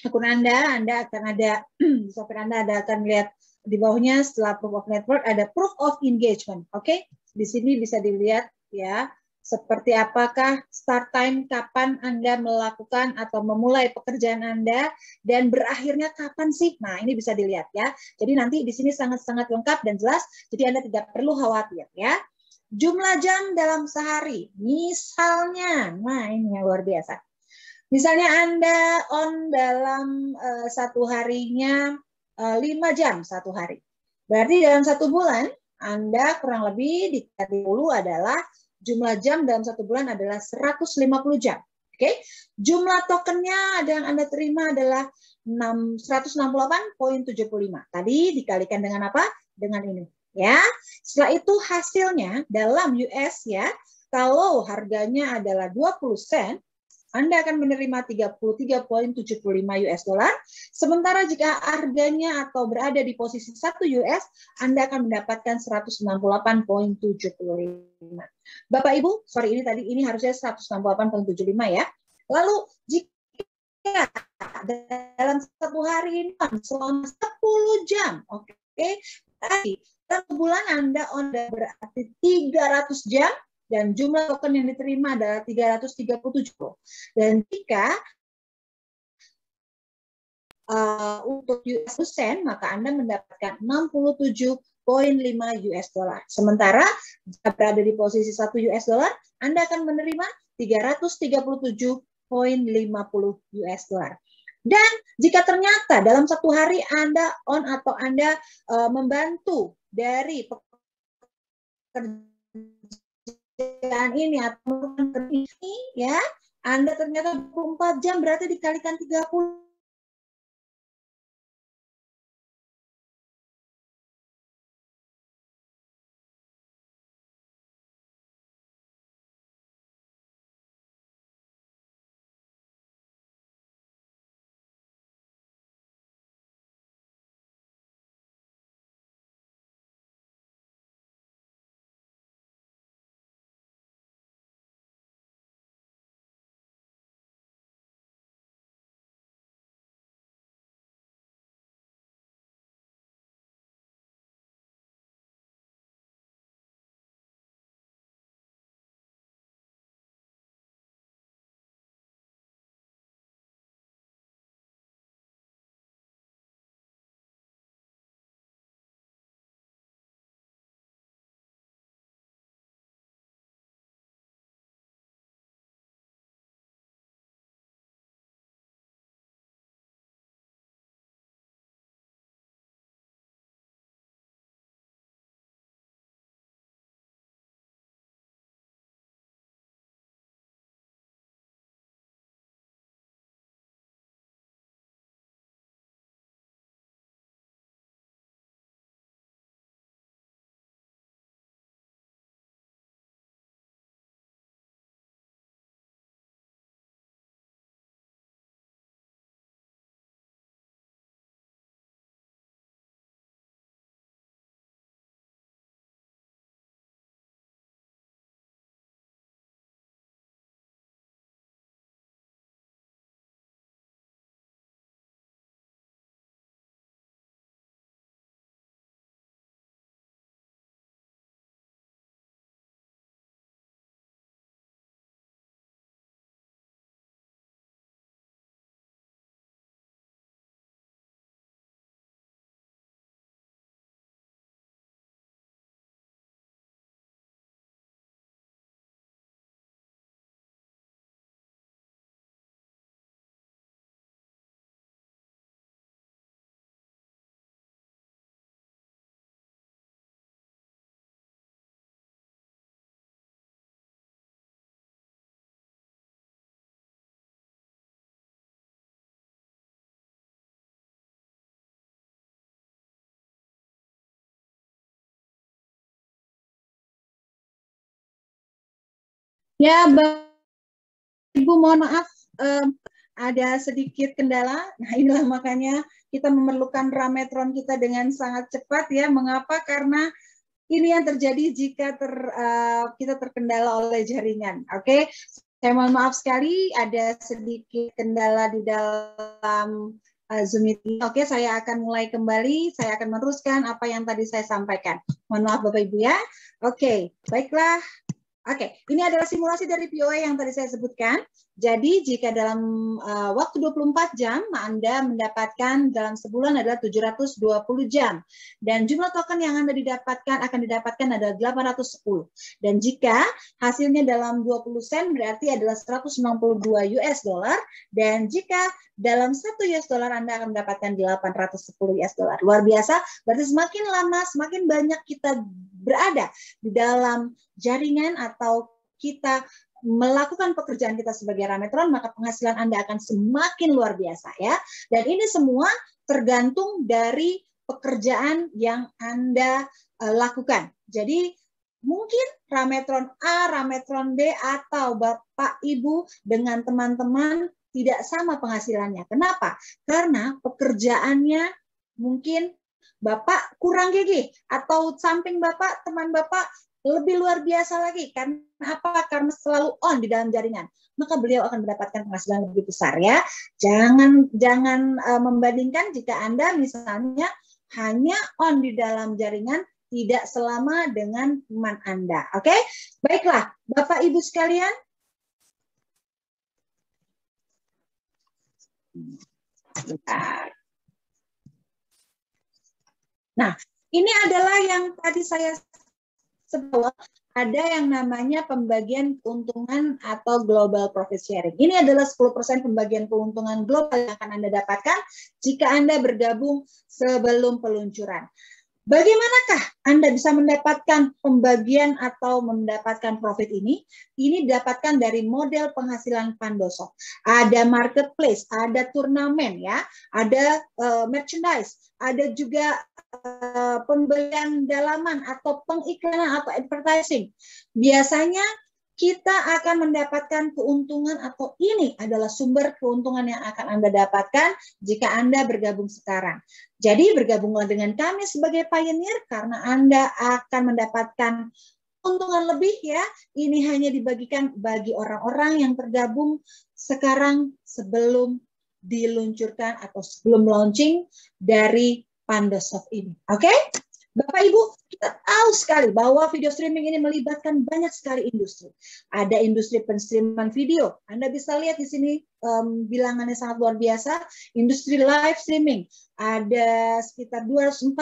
akun Anda akan ada di software Anda akan lihat di bawahnya setelah proof of network ada proof of engagement. Oke, di sini bisa dilihat ya seperti apakah start time, kapan Anda melakukan atau memulai pekerjaan Anda dan berakhirnya kapan sih. Nah, ini bisa dilihat ya. Jadi nanti di sini sangat-sangat lengkap dan jelas. Jadi Anda tidak perlu khawatir ya. Jumlah jam dalam sehari, misalnya, nah ini yang luar biasa. Misalnya Anda on dalam satu harinya 5 jam satu hari. Berarti dalam satu bulan, Anda kurang lebih dikali 10 adalah jumlah jam dalam satu bulan adalah 150 jam. Oke, jumlah tokennya ada yang Anda terima adalah 168,75. Tadi dikalikan dengan apa? Dengan ini. Ya, setelah itu hasilnya dalam US ya, kalau harganya adalah 20 sen, Anda akan menerima 33,75 US dollar. Sementara jika harganya atau berada di posisi 1 US, Anda akan mendapatkan 168,75. Bapak Ibu, sorry ini harusnya 168,75 ya. Lalu jika dalam satu hari ini selama 10 jam, oke, tadi dalam bulan Anda berarti 300 jam dan jumlah token yang diterima adalah 337. Dan jika untuk US sen, maka Anda mendapatkan 67,5 US dollar. Sementara jika berada di posisi 1 US dollar, Anda akan menerima 337,50 US dollar. Dan jika ternyata dalam satu hari Anda on atau Anda membantu dari pekerjaan ini atau ini ya, Anda ternyata 24 jam berarti dikalikan 30. Ya, Ibu mohon maaf, ada sedikit kendala. Nah, inilah makanya kita memerlukan Rametron kita dengan sangat cepat ya. Mengapa? Karena ini yang terjadi jika kita terkendala oleh jaringan. Oke, Saya mohon maaf sekali ada sedikit kendala di dalam Zoom meeting. Oke, saya akan mulai kembali. Saya akan meneruskan apa yang tadi saya sampaikan. Mohon maaf Bapak Ibu ya. Oke, baiklah. Oke, ini adalah simulasi dari POA yang tadi saya sebutkan. Jadi jika dalam waktu 24 jam, Anda mendapatkan dalam sebulan adalah 720 jam. Dan jumlah token yang Anda akan didapatkan adalah 810. Dan jika hasilnya dalam 20 sen berarti adalah 192 US dollar. Dan jika dalam 1 US dollar Anda akan mendapatkan 810 US dollar. Luar biasa, berarti semakin lama, semakin banyak kita berada di dalam jaringan atau kita melakukan pekerjaan kita sebagai Rametron, maka penghasilan Anda akan semakin luar biasa ya. Dan ini semua tergantung dari pekerjaan yang Anda lakukan. Jadi mungkin Rametron A, Rametron B, atau Bapak Ibu dengan teman-teman tidak sama penghasilannya. Kenapa? Karena pekerjaannya mungkin Bapak kurang gigih, atau samping Bapak, teman Bapak lebih luar biasa lagi. Karena apa? Karena selalu on di dalam jaringan. Maka beliau akan mendapatkan penghasilan lebih besar ya. Jangan membandingkan jika Anda misalnya hanya on di dalam jaringan, tidak selama dengan teman Anda. Oke? Baiklah, Bapak Ibu sekalian. Bentar. Nah, ini adalah yang tadi saya sebut, ada yang namanya pembagian keuntungan atau global profit sharing. Ini adalah 10% pembagian keuntungan global yang akan Anda dapatkan jika Anda bergabung sebelum peluncuran. Bagaimanakah Anda bisa mendapatkan pembagian atau mendapatkan profit ini? Ini didapatkan dari model penghasilan Pandosoft. Ada marketplace, ada turnamen ya, ada merchandise, ada juga pembelian dalaman atau pengiklanan atau advertising. Biasanya kita akan mendapatkan keuntungan atau ini adalah sumber keuntungan yang akan Anda dapatkan jika Anda bergabung sekarang. Jadi bergabunglah dengan kami sebagai pioneer karena Anda akan mendapatkan keuntungan lebih ya. Ini hanya dibagikan bagi orang-orang yang tergabung sekarang sebelum diluncurkan atau sebelum launching dari Pandosoft ini. Oke? Bapak Ibu, kita tahu sekali bahwa video streaming ini melibatkan banyak sekali industri. Ada industri penstreaman video. Anda bisa lihat di sini bilangannya sangat luar biasa. Industri live streaming ada sekitar 247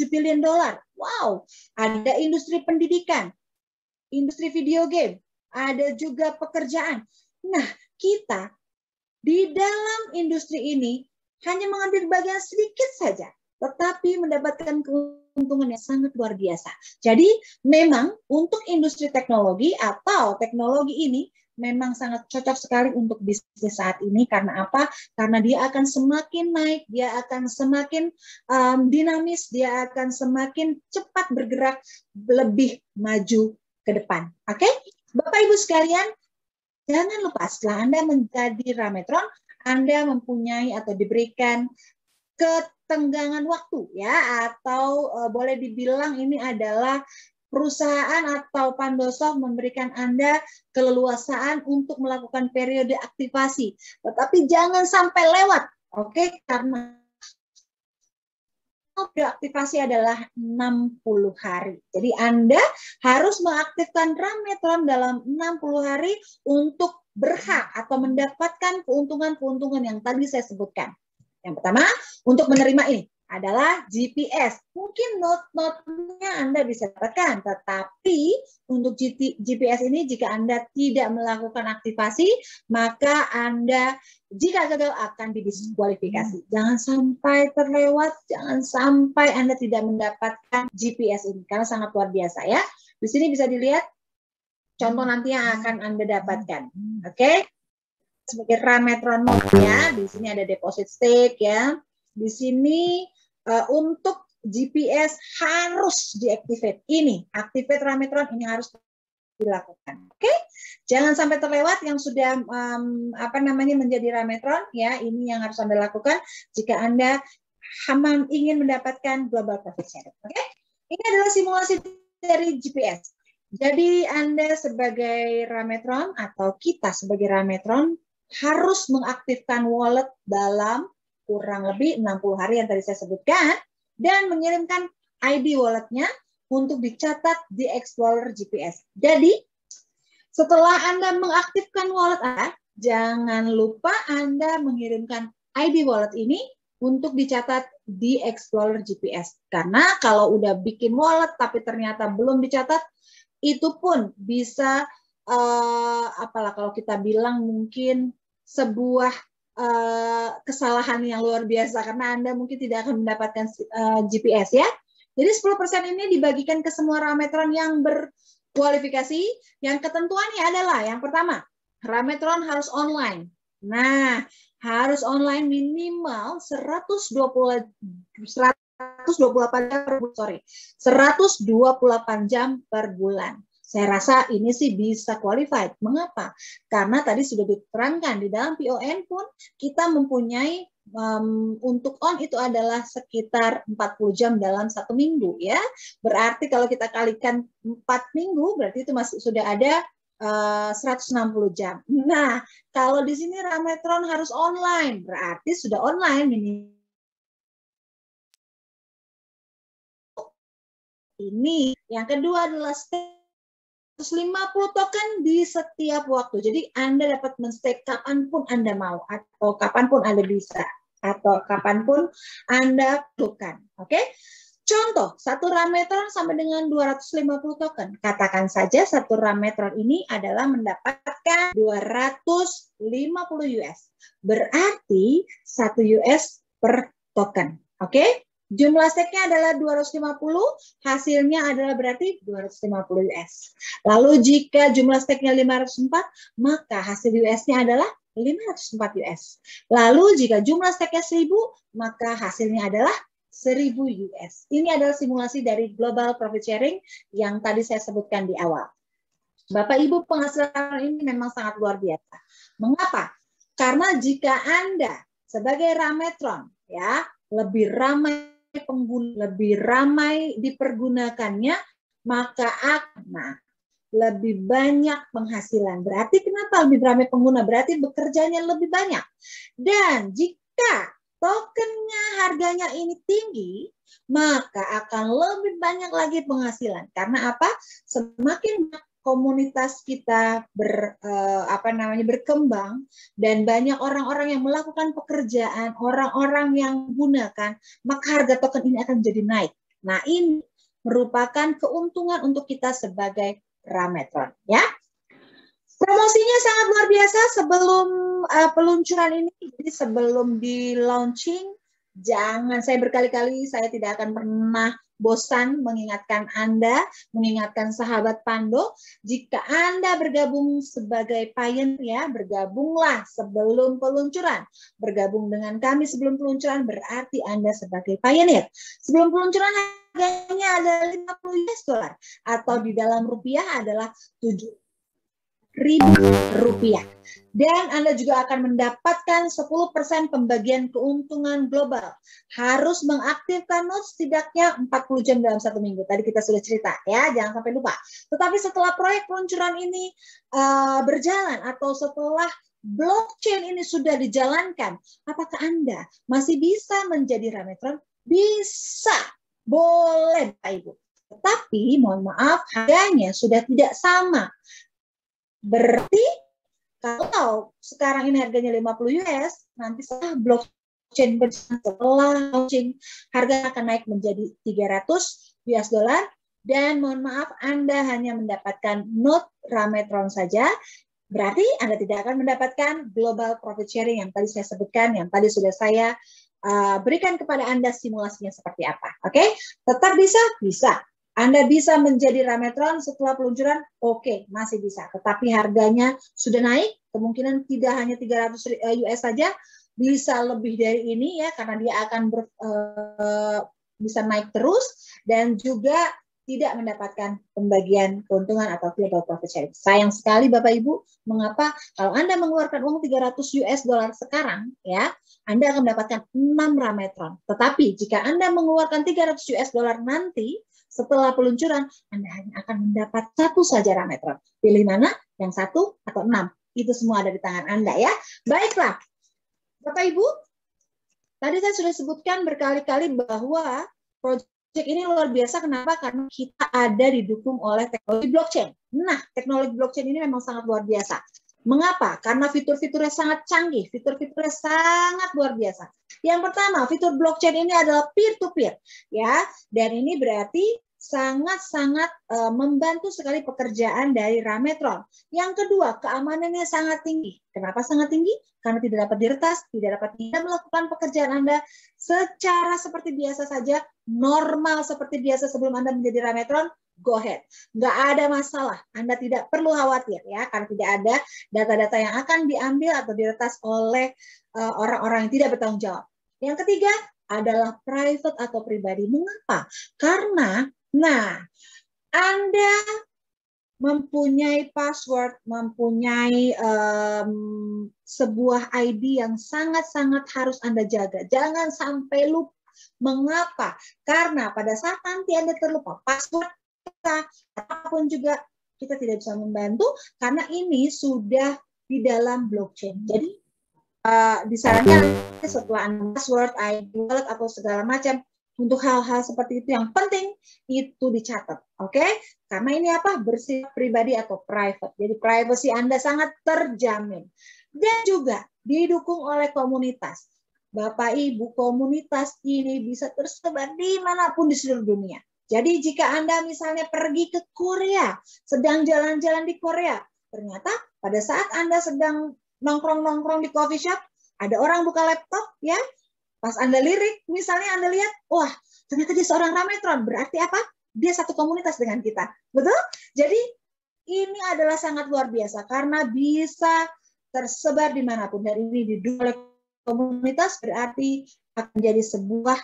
billion dolar. Wow. Ada industri pendidikan, industri video game, ada juga pekerjaan. Nah, kita di dalam industri ini hanya mengambil bagian sedikit saja, tetapi mendapatkan keuntungan yang sangat luar biasa. Jadi memang untuk industri teknologi atau teknologi ini memang sangat cocok sekali untuk bisnis saat ini. Karena apa? Karena dia akan semakin naik, dia akan semakin dinamis, dia akan semakin cepat bergerak, lebih maju ke depan. Oke? Bapak Ibu sekalian, jangan lupa setelah Anda menjadi Rametron, Anda mempunyai atau diberikan ketenggangan waktu ya, atau boleh dibilang ini adalah perusahaan atau Pandosoft memberikan Anda keleluasaan untuk melakukan periode aktivasi. Tetapi jangan sampai lewat, oke? Karena periode aktivasi adalah 60 hari. Jadi Anda harus mengaktifkan Rametron dalam 60 hari untuk berhak atau mendapatkan keuntungan-keuntungan yang tadi saya sebutkan. Yang pertama, untuk menerima ini adalah GPS. Mungkin note-note-nya Anda bisa dapatkan, tetapi untuk GPS ini jika Anda tidak melakukan aktivasi, maka Anda jika gagal akan didiskualifikasi. Jangan sampai terlewat, jangan sampai Anda tidak mendapatkan GPS ini, karena sangat luar biasa ya. Di sini bisa dilihat contoh nanti yang akan Anda dapatkan. Oke? Sebagai Rametron mode ya, di sini ada deposit stake ya. Di sini untuk GPS harus diaktifkan. Ini activate Rametron ini harus dilakukan. Oke? Jangan sampai terlewat yang sudah menjadi Rametron ya. Ini yang harus Anda lakukan jika Anda ingin mendapatkan global profit sharing. Oke? Ini adalah simulasi dari GPS. Jadi Anda sebagai Rametron atau kita sebagai Rametron harus mengaktifkan wallet dalam kurang lebih 60 hari yang tadi saya sebutkan dan mengirimkan ID walletnya untuk dicatat di Explorer GPS. Jadi setelah Anda mengaktifkan wallet Anda, jangan lupa Anda mengirimkan ID wallet ini untuk dicatat di Explorer GPS. Karena kalau udah bikin wallet tapi ternyata belum dicatat, itu pun bisa apalah kalau kita bilang mungkin sebuah kesalahan yang luar biasa karena Anda mungkin tidak akan mendapatkan GPS ya. Jadi 10% ini dibagikan ke semua Rametron yang berkualifikasi. Yang ketentuannya adalah yang pertama, Rametron harus online. Nah, harus online minimal 128 jam per bulan. Saya rasa ini sih bisa qualified. Mengapa? Karena tadi sudah diterangkan di dalam PON pun kita mempunyai untuk on itu adalah sekitar 40 jam dalam 1 minggu ya. Berarti kalau kita kalikan 4 minggu berarti itu masih sudah ada 160 jam. Nah, kalau di sini Rametron harus online, berarti sudah online ini. Yang kedua adalah 150 token di setiap waktu. Jadi Anda dapat men-stake kapanpun Anda mau, atau kapanpun Anda bisa, atau kapanpun Anda perlukan. Oke? Contoh, satu Rametron sama dengan 250 token. Katakan saja satu Rametron ini adalah mendapatkan 250 US. Berarti 1 US per token. Oke? Jumlah stake-nya adalah 250, hasilnya adalah berarti 250 US. Lalu jika jumlah stake-nya 504, maka hasil US-nya adalah 504 US. Lalu jika jumlah stake-nya 1000, maka hasilnya adalah 1000 US. Ini adalah simulasi dari Global Profit Sharing yang tadi saya sebutkan di awal. Bapak Ibu, penghasilan ini memang sangat luar biasa. Mengapa? Karena jika Anda sebagai Rametron ya lebih ramai pengguna, lebih ramai dipergunakannya, maka akan lebih banyak penghasilan. Berarti kenapa lebih ramai pengguna? Berarti bekerjanya lebih banyak. Dan jika tokennya harganya ini tinggi, maka akan lebih banyak lagi penghasilan. Karena apa? Semakin komunitas kita berkembang dan banyak orang-orang yang melakukan pekerjaan, orang-orang yang menggunakan, maka harga token ini akan jadi naik. Nah, ini merupakan keuntungan untuk kita sebagai Rametron, ya. Promosinya sangat luar biasa sebelum peluncuran ini, jadi sebelum di launching, jangan, saya berkali-kali saya tidak akan pernah bosan mengingatkan Anda, mengingatkan sahabat Pando, jika Anda bergabung sebagai pioneer, ya, bergabunglah sebelum peluncuran. Bergabung dengan kami sebelum peluncuran berarti Anda sebagai pioneer. Sebelum peluncuran harganya adalah 50 US dollar atau di dalam rupiah adalah 7.000 rupiah. Dan Anda juga akan mendapatkan 10% pembagian keuntungan global. Harus mengaktifkan note setidaknya 40 jam dalam 1 minggu. Tadi kita sudah cerita ya, jangan sampai lupa. Tetapi setelah proyek peluncuran ini berjalan atau setelah blockchain ini sudah dijalankan, apakah Anda masih bisa menjadi Rametron? Bisa, boleh Bapak Ibu. Tetapi mohon maaf, harganya sudah tidak sama. Berarti kalau sekarang ini harganya 50 US, nanti setelah blockchain setelah launching, harga akan naik menjadi 300 US dollar. Dan mohon maaf, Anda hanya mendapatkan note Rametron saja. Berarti Anda tidak akan mendapatkan global profit sharing yang tadi saya sebutkan, yang tadi sudah saya berikan kepada Anda simulasinya seperti apa. Oke? Tetap bisa? Bisa. Anda bisa menjadi Rametron setelah peluncuran? Oke, masih bisa. Tetapi harganya sudah naik, kemungkinan tidak hanya 300 US saja, bisa lebih dari ini ya, karena dia akan bisa naik terus, dan juga tidak mendapatkan pembagian keuntungan atau global profit sharing. Sayang sekali Bapak Ibu, mengapa kalau Anda mengeluarkan uang 300 US dollar sekarang, ya, Anda akan mendapatkan 6 Rametron. Tetapi jika Anda mengeluarkan 300 US dollar nanti, setelah peluncuran, Anda hanya akan mendapat satu saja Rametron. Pilih mana? Yang 1 atau 6. Itu semua ada di tangan Anda, ya. Baiklah, Bapak Ibu, tadi saya sudah sebutkan berkali-kali bahwa proyek ini luar biasa. Kenapa? Karena kita ada didukung oleh teknologi blockchain. Nah, teknologi blockchain ini memang sangat luar biasa. Mengapa? Karena fitur-fiturnya sangat canggih, fitur-fiturnya sangat luar biasa. Yang pertama, fitur blockchain ini adalah peer-to-peer, ya, dan ini berarti sangat-sangat membantu sekali pekerjaan dari Rametron. Yang kedua, keamanannya sangat tinggi. Kenapa sangat tinggi? Karena tidak dapat diretas, tidak dapat Anda melakukan pekerjaan Anda secara seperti biasa saja, normal seperti biasa sebelum Anda menjadi Rametron, go ahead. Nggak ada masalah, Anda tidak perlu khawatir, ya, karena tidak ada data-data yang akan diambil atau diretas oleh orang-orang yang tidak bertanggung jawab. Yang ketiga adalah private atau pribadi. Mengapa? Karena, nah, Anda mempunyai password, mempunyai sebuah ID yang sangat-sangat harus Anda jaga. Jangan sampai lupa. Mengapa? Karena pada saat nanti Anda terlupa password kita, apapun juga kita tidak bisa membantu karena ini sudah di dalam blockchain. Jadi disarankan setelah Anda password, ID, wallet atau segala macam, untuk hal-hal seperti itu yang penting itu dicatat, oke? Karena ini apa? Bersifat pribadi atau private. Jadi privacy Anda sangat terjamin. Dan juga didukung oleh komunitas. Bapak Ibu, komunitas ini bisa tersebar dimanapun di seluruh dunia. Jadi jika Anda misalnya pergi ke Korea, sedang jalan-jalan di Korea, ternyata pada saat Anda sedang nongkrong-nongkrong di coffee shop, ada orang buka laptop, ya, pas Anda lirik, misalnya Anda lihat, wah, ternyata dia seorang Rametron. Berarti apa? Dia satu komunitas dengan kita. Betul? Jadi, ini adalah sangat luar biasa karena bisa tersebar dimanapun. Dan ini didukung oleh komunitas, berarti akan menjadi sebuah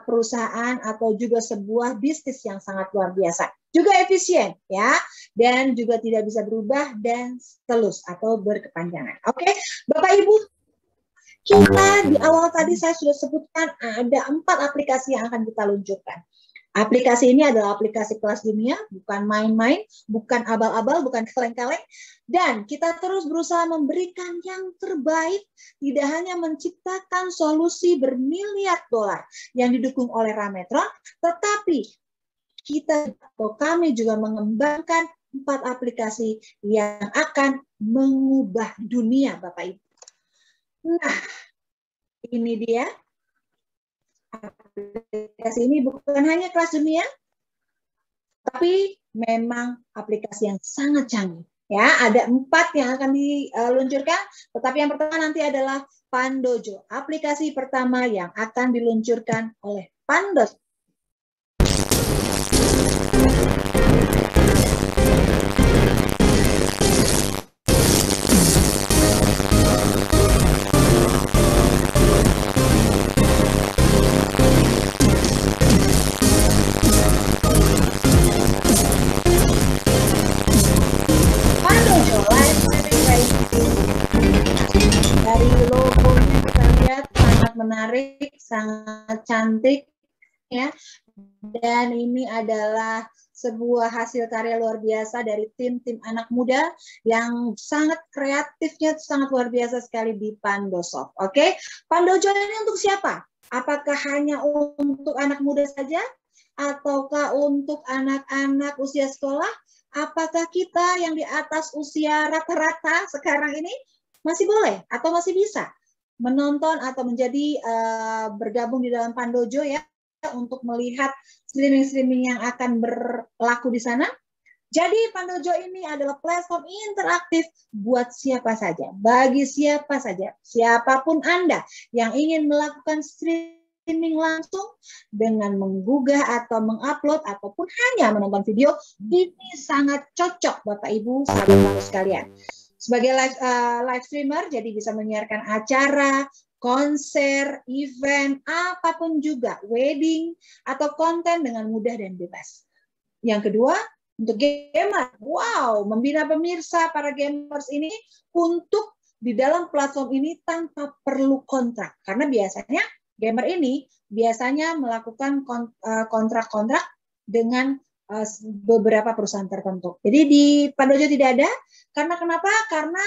perusahaan atau juga sebuah bisnis yang sangat luar biasa. Juga efisien, ya, dan juga tidak bisa berubah dan terus atau berkepanjangan. Oke, Bapak Ibu, kita di awal tadi saya sudah sebutkan ada 4 aplikasi yang akan kita luncurkan. Aplikasi ini adalah aplikasi kelas dunia, bukan main-main, bukan abal-abal, bukan kaleng-kaleng. Dan kita terus berusaha memberikan yang terbaik, tidak hanya menciptakan solusi bermiliar dolar yang didukung oleh Rametron, tetapi kami juga mengembangkan 4 aplikasi yang akan mengubah dunia, Bapak Ibu. Nah, ini dia. Aplikasi ini bukan hanya kelas dunia, tapi memang aplikasi yang sangat canggih. Ya, ada 4 yang akan diluncurkan, tetapi yang pertama nanti adalah Pandojo. Aplikasi pertama yang akan diluncurkan oleh Pandojo. Dari logonya kita lihat sangat menarik, sangat cantik, ya. Dan ini adalah sebuah hasil karya luar biasa dari tim anak muda yang sangat kreatifnya, sangat luar biasa sekali di Pandosoft. Oke, Pandojo ini untuk siapa? Apakah hanya untuk anak muda saja? Ataukah untuk anak-anak usia sekolah? Apakah kita yang di atas usia rata-rata sekarang ini masih boleh atau masih bisa menonton atau menjadi bergabung di dalam Pandojo, ya, untuk melihat streaming-streaming yang akan berlaku di sana? Jadi Pandojo ini adalah platform interaktif buat siapa saja, bagi siapa saja, siapapun Anda yang ingin melakukan streaming langsung dengan menggugah atau mengupload ataupun hanya menonton video. Ini sangat cocok Bapak Ibu sahabat sekalian. Sebagai live streamer, jadi bisa menyiarkan acara, konser, event, apapun juga, wedding, atau konten dengan mudah dan bebas. Yang kedua, untuk gamer, wow, membina pemirsa para gamers ini untuk di dalam platform ini tanpa perlu kontrak. Karena biasanya gamer ini biasanya melakukan kontrak-kontrak dengan beberapa perusahaan tertentu. Jadi di Pandojo tidak ada. Karena kenapa? Karena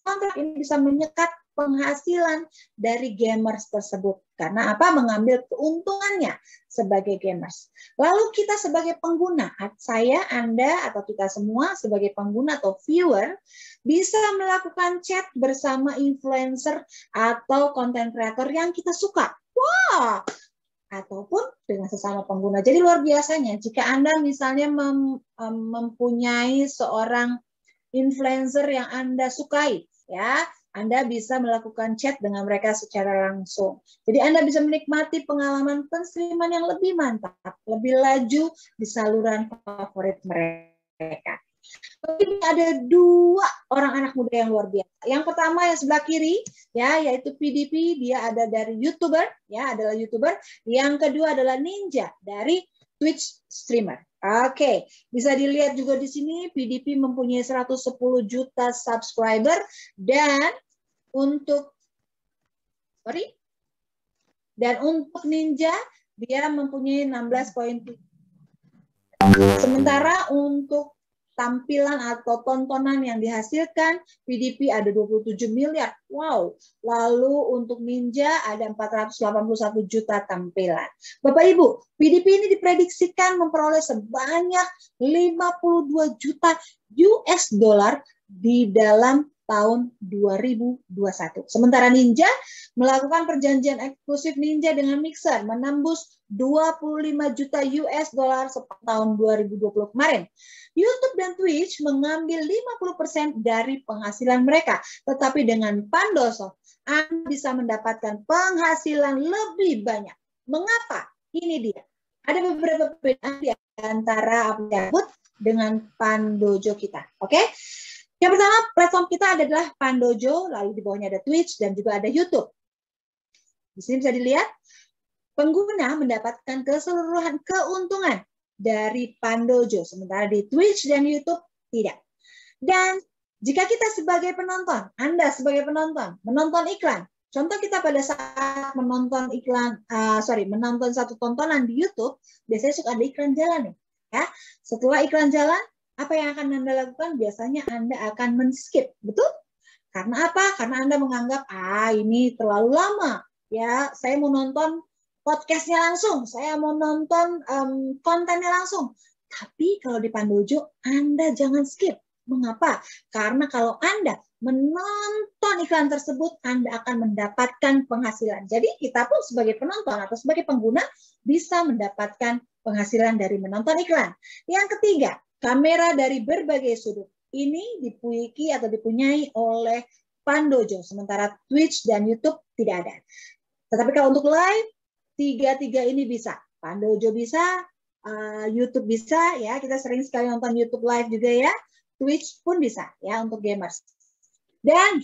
kontrak ini bisa menyekat penghasilan dari gamers tersebut. Karena apa? Mengambil keuntungannya sebagai gamers. Lalu kita sebagai pengguna, saya, Anda, atau kita semua sebagai pengguna atau viewer, bisa melakukan chat bersama influencer atau content creator yang kita suka. Wah! Ataupun dengan sesama pengguna. Jadi luar biasanya, jika Anda misalnya mempunyai seorang influencer yang Anda sukai, ya, Anda bisa melakukan chat dengan mereka secara langsung. Jadi Anda bisa menikmati pengalaman penstreaman yang lebih mantap, lebih laju di saluran favorit mereka. Ini ada dua orang anak muda yang luar biasa. Yang pertama yang sebelah kiri, ya, yaitu PDP, dia ada dari YouTuber, ya, adalah YouTuber. Yang kedua adalah Ninja dari Twitch streamer. Oke, bisa dilihat juga di sini PDP mempunyai 110 juta subscriber dan untuk Ninja dia mempunyai 16,7. Sementara untuk tampilan atau tontonan yang dihasilkan, PDP ada 27 miliar. Wow. Lalu untuk Ninja ada 481 juta tampilan. Bapak Ibu, PDP ini diprediksikan memperoleh sebanyak 52 juta US dollar di dalam tahun 2021. Sementara Ninja melakukan perjanjian eksklusif Ninja dengan Mixer menembus 25 juta US dollar sepanjang tahun 2020 kemarin. YouTube dan Twitch mengambil 50% dari penghasilan mereka. Tetapi dengan Pandojo, Anda bisa mendapatkan penghasilan lebih banyak. Mengapa? Ini dia. Ada beberapa perbedaan di antara aplikasi dengan Pandojo kita. Oke? Yang pertama, platform kita adalah Pandojo, lalu di bawahnya ada Twitch dan juga ada YouTube. Di sini bisa dilihat, pengguna mendapatkan keseluruhan keuntungan dari Pandojo, sementara di Twitch dan YouTube tidak. Dan jika kita sebagai penonton, Anda sebagai penonton, menonton iklan, contoh kita pada saat menonton menonton satu tontonan di YouTube, biasanya suka ada iklan jalan nih. Ya. Setelah iklan jalan, apa yang akan Anda lakukan? Biasanya Anda akan men-skip, betul? Karena apa? Karena Anda menganggap, ini terlalu lama. Ya, saya mau nonton podcastnya langsung, saya mau nonton kontennya langsung. Tapi kalau di Pandojo, Anda jangan skip. Mengapa? Karena kalau Anda menonton iklan tersebut, Anda akan mendapatkan penghasilan. Jadi kita pun sebagai penonton atau sebagai pengguna bisa mendapatkan penghasilan dari menonton iklan. Yang ketiga, kamera dari berbagai sudut. Ini dipunyai oleh Pandojo, sementara Twitch dan YouTube tidak ada. Tetapi kalau untuk live, tiga-tiga ini bisa. Pandojo bisa, YouTube bisa, ya. Kita sering sekali nonton YouTube live juga ya. Twitch pun bisa, ya, untuk gamers. Dan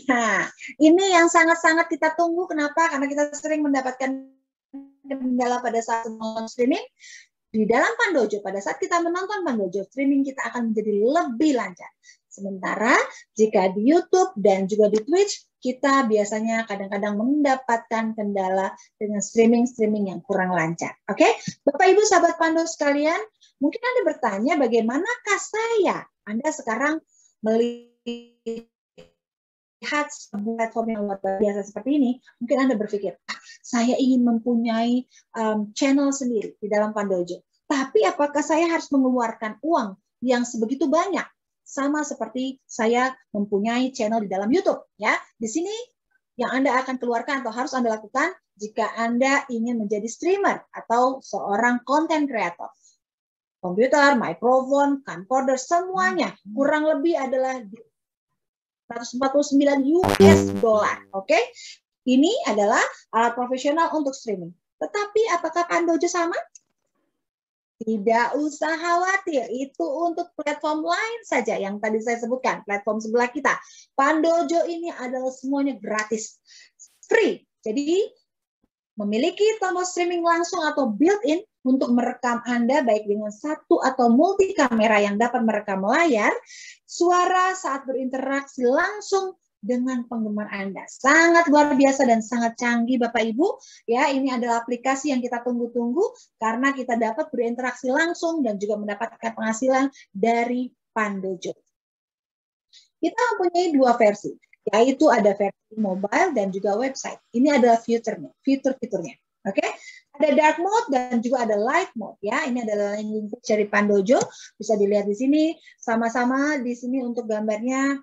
ini yang sangat-sangat kita tunggu. Kenapa? Karena kita sering mendapatkan kendala pada saat menonton streaming. Di dalam Pandojo, pada saat kita menonton Pandojo, streaming kita akan menjadi lebih lancar. Sementara jika di YouTube dan juga di Twitch, kita biasanya kadang-kadang mendapatkan kendala dengan streaming yang kurang lancar. Oke, Bapak Ibu sahabat Pando sekalian, mungkin Anda bertanya bagaimanakah saya? Anda sekarang melihat platform yang luar biasa seperti ini, mungkin Anda berpikir, saya ingin mempunyai channel sendiri di dalam Pandojo. Tapi apakah saya harus mengeluarkan uang yang sebegitu banyak? Sama seperti saya mempunyai channel di dalam YouTube. Ya, di sini yang Anda akan keluarkan atau harus Anda lakukan jika Anda ingin menjadi streamer atau seorang content creator. Komputer, mikrofon, camcorder, semuanya kurang lebih adalah 149 US dollar. Oke, ini adalah alat profesional untuk streaming. Tetapi apakah Pandojo sama? Tidak usah khawatir, itu untuk platform lain saja yang tadi saya sebutkan, platform sebelah kita. Pandojo ini adalah semuanya gratis, free. Jadi memiliki tombol streaming langsung atau built-in untuk merekam Anda baik dengan satu atau multi kamera yang dapat merekam layar, suara saat berinteraksi langsung dengan penggemar Anda. Sangat luar biasa dan sangat canggih Bapak Ibu. Ya, ini adalah aplikasi yang kita tunggu-tunggu karena kita dapat berinteraksi langsung dan juga mendapatkan penghasilan dari Pandojo. Kita mempunyai dua versi, yaitu ada versi mobile dan juga website. Ini adalah fitur-fiturnya. Oke, ada dark mode dan juga ada light mode ya. Ini adalah landing page dari Pandojo, bisa dilihat di sini. Sama-sama di sini untuk gambarnya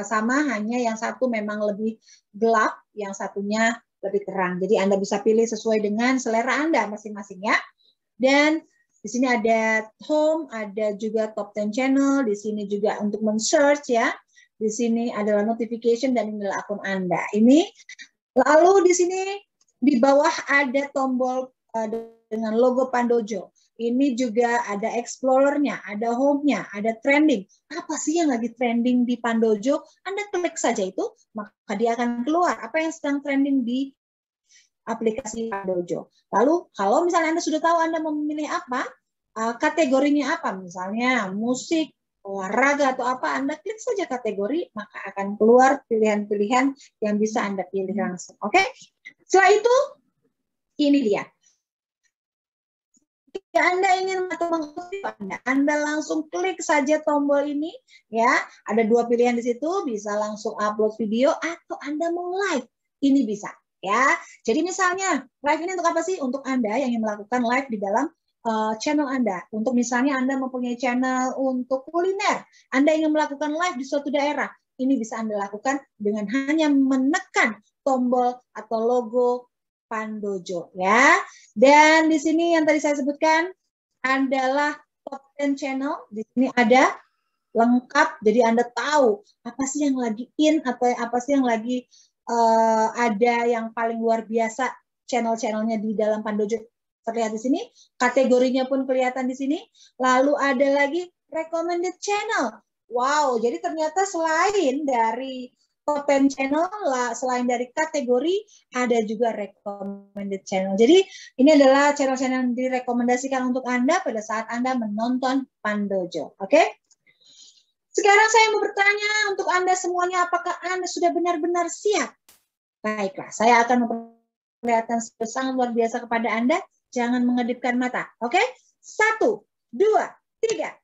sama, hanya yang satu memang lebih gelap, yang satunya lebih terang. Jadi Anda bisa pilih sesuai dengan selera Anda masing-masing ya. Dan di sini ada home, ada juga top 10 channel, di sini juga untuk men-search ya. Di sini adalah notification dan ini adalah akun Anda. Ini lalu di sini di bawah ada tombol dengan logo Pandojo. Ini juga ada Explorer-nya, ada Home-nya, ada Trending. Apa sih yang lagi trending di Pandojo? Anda klik saja itu, maka dia akan keluar apa yang sedang trending di aplikasi Pandojo. Lalu, kalau misalnya Anda sudah tahu Anda memilih apa, kategorinya apa, misalnya musik, olahraga, atau apa, Anda klik saja kategori, maka akan keluar pilihan-pilihan yang bisa Anda pilih langsung. Oke? Setelah itu, ini dia. Jika Anda ingin mengaktif Anda langsung klik saja tombol ini ya. Ada dua pilihan di situ, bisa langsung upload video atau Anda mau live. Ini bisa ya. Jadi misalnya live ini untuk apa sih? Untuk Anda yang ingin melakukan live di dalam channel Anda. Untuk misalnya Anda mempunyai channel untuk kuliner, Anda ingin melakukan live di suatu daerah, ini bisa Anda lakukan dengan hanya menekan tombol atau logo Pandojo ya. Dan di sini yang tadi saya sebutkan adalah top 10 channel. Di sini ada lengkap, jadi Anda tahu apa sih yang lagi in atau apa sih yang lagi ada yang paling luar biasa channel-channelnya di dalam Pandojo. Terlihat di sini, kategorinya pun kelihatan di sini. Lalu ada lagi recommended channel. Wow, jadi ternyata selain dari top 10 channel, selain dari kategori, ada juga recommended channel. Jadi ini adalah channel-channel yang direkomendasikan untuk Anda pada saat Anda menonton Pandojo. Oke? Sekarang saya mau bertanya untuk Anda semuanya, apakah Anda sudah benar-benar siap? Baiklah, saya akan memperlihatkan sangat luar biasa kepada Anda. Jangan mengedipkan mata. Oke? 1, 2, 3.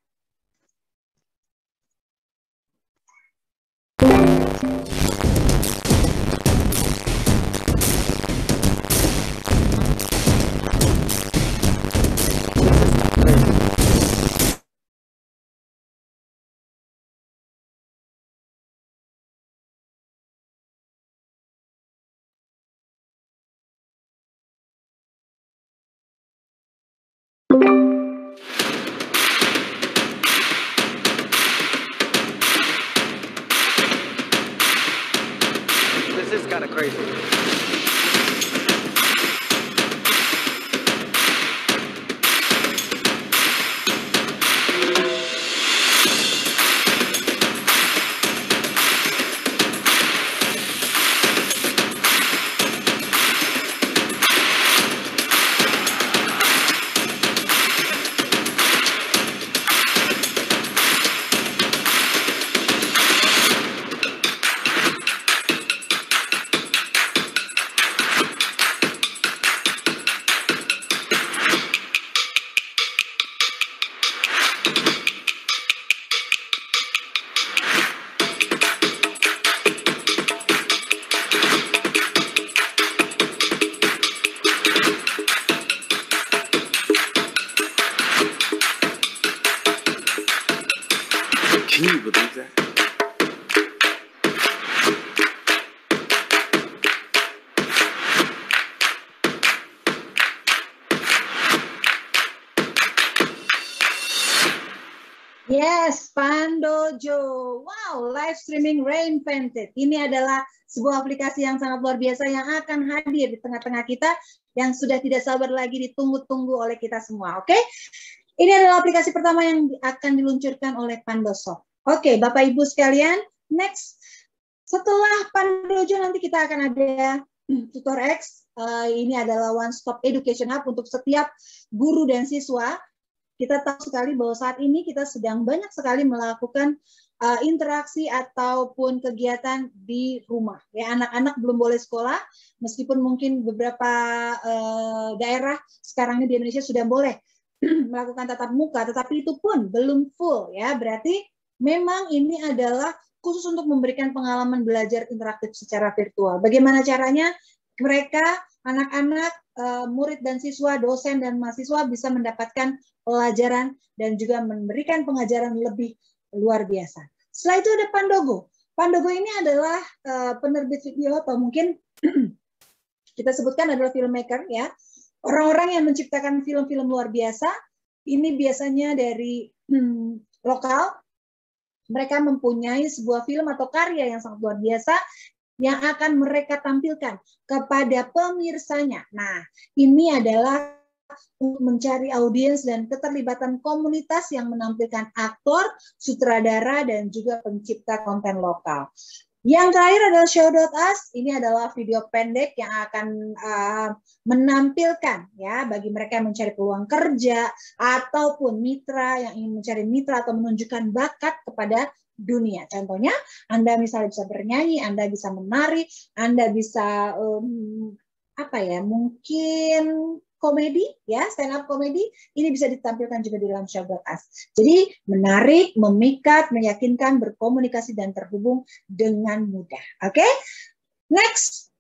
This is kind of crazy. Can you believe that? Yes, Pandojo. Wow, live streaming Rain Painted. Ini adalah sebuah aplikasi yang sangat luar biasa yang akan hadir di tengah-tengah kita yang sudah tidak sabar lagi ditunggu-tunggu oleh kita semua. Oke? Ini adalah aplikasi pertama yang akan diluncurkan oleh Pandosoft. Oke, Bapak Ibu sekalian, next. Setelah Pandojo nanti kita akan ada Tutor X ini adalah one stop education hub untuk setiap guru dan siswa. Kita tahu sekali bahwa saat ini kita sedang banyak sekali melakukan interaksi ataupun kegiatan di rumah. Ya, anak-anak belum boleh sekolah, meskipun mungkin beberapa daerah sekarang ini di Indonesia sudah boleh melakukan tatap muka, tetapi itu pun belum full. Ya, berarti memang ini adalah khusus untuk memberikan pengalaman belajar interaktif secara virtual. Bagaimana caranya? Mereka, anak-anak, murid dan siswa, dosen dan mahasiswa bisa mendapatkan pelajaran dan juga memberikan pengajaran lebih luar biasa. Setelah itu ada Pandogo. Pandogo ini adalah penerbit video atau mungkin kita sebutkan adalah filmmaker, ya. Orang-orang yang menciptakan film-film luar biasa. Ini biasanya dari lokal. Mereka mempunyai sebuah film atau karya yang sangat luar biasa yang akan mereka tampilkan kepada pemirsanya. Nah, ini adalah untuk mencari audiens dan keterlibatan komunitas yang menampilkan aktor, sutradara, dan juga pencipta konten lokal. Yang terakhir adalah Show.us. Ini adalah video pendek yang akan menampilkan, ya, bagi mereka yang mencari peluang kerja ataupun mitra yang ingin mencari mitra atau menunjukkan bakat kepada dunia. Contohnya, Anda misalnya bisa bernyanyi, Anda bisa menari, Anda bisa mungkin komedi, ya, stand up komedi. Ini bisa ditampilkan juga di dalam Show.us. Jadi menarik, memikat, meyakinkan, berkomunikasi dan terhubung dengan mudah. Oke? Next.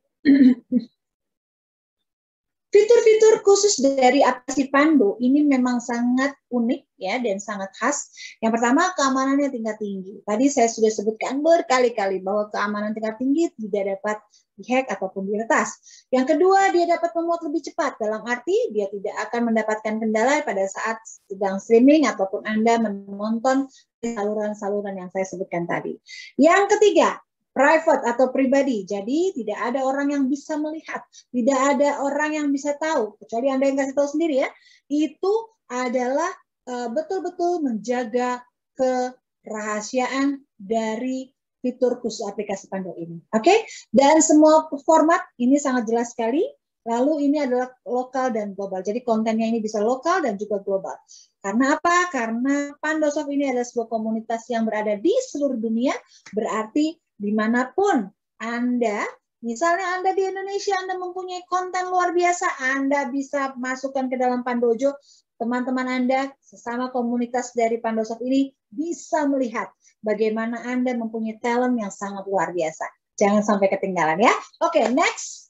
Fitur-fitur khusus dari aplikasi Pando ini memang sangat unik, ya, dan sangat khas. Yang pertama, keamanannya tingkat tinggi. Tadi saya sudah sebutkan berkali-kali bahwa keamanan tingkat tinggi tidak dapat dihack ataupun diretas. Yang kedua, dia dapat memuat lebih cepat. Dalam arti, dia tidak akan mendapatkan kendala pada saat sedang streaming ataupun Anda menonton saluran-saluran yang saya sebutkan tadi. Yang ketiga, private atau pribadi, jadi tidak ada orang yang bisa melihat, tidak ada orang yang bisa tahu, kecuali Anda yang kasih tahu sendiri, ya. Itu adalah betul-betul menjaga kerahasiaan dari fitur khusus aplikasi Pando ini. Oke? Dan semua format ini sangat jelas sekali. Lalu ini adalah lokal dan global. Jadi kontennya ini bisa lokal dan juga global. Karena apa? Karena Pandosoft ini adalah sebuah komunitas yang berada di seluruh dunia, berarti dimanapun Anda, misalnya Anda di Indonesia, Anda mempunyai konten luar biasa, Anda bisa masukkan ke dalam Pandojo, teman-teman Anda, sesama komunitas dari Pandosoft ini bisa melihat bagaimana Anda mempunyai talent yang sangat luar biasa. Jangan sampai ketinggalan, ya. Oke, next.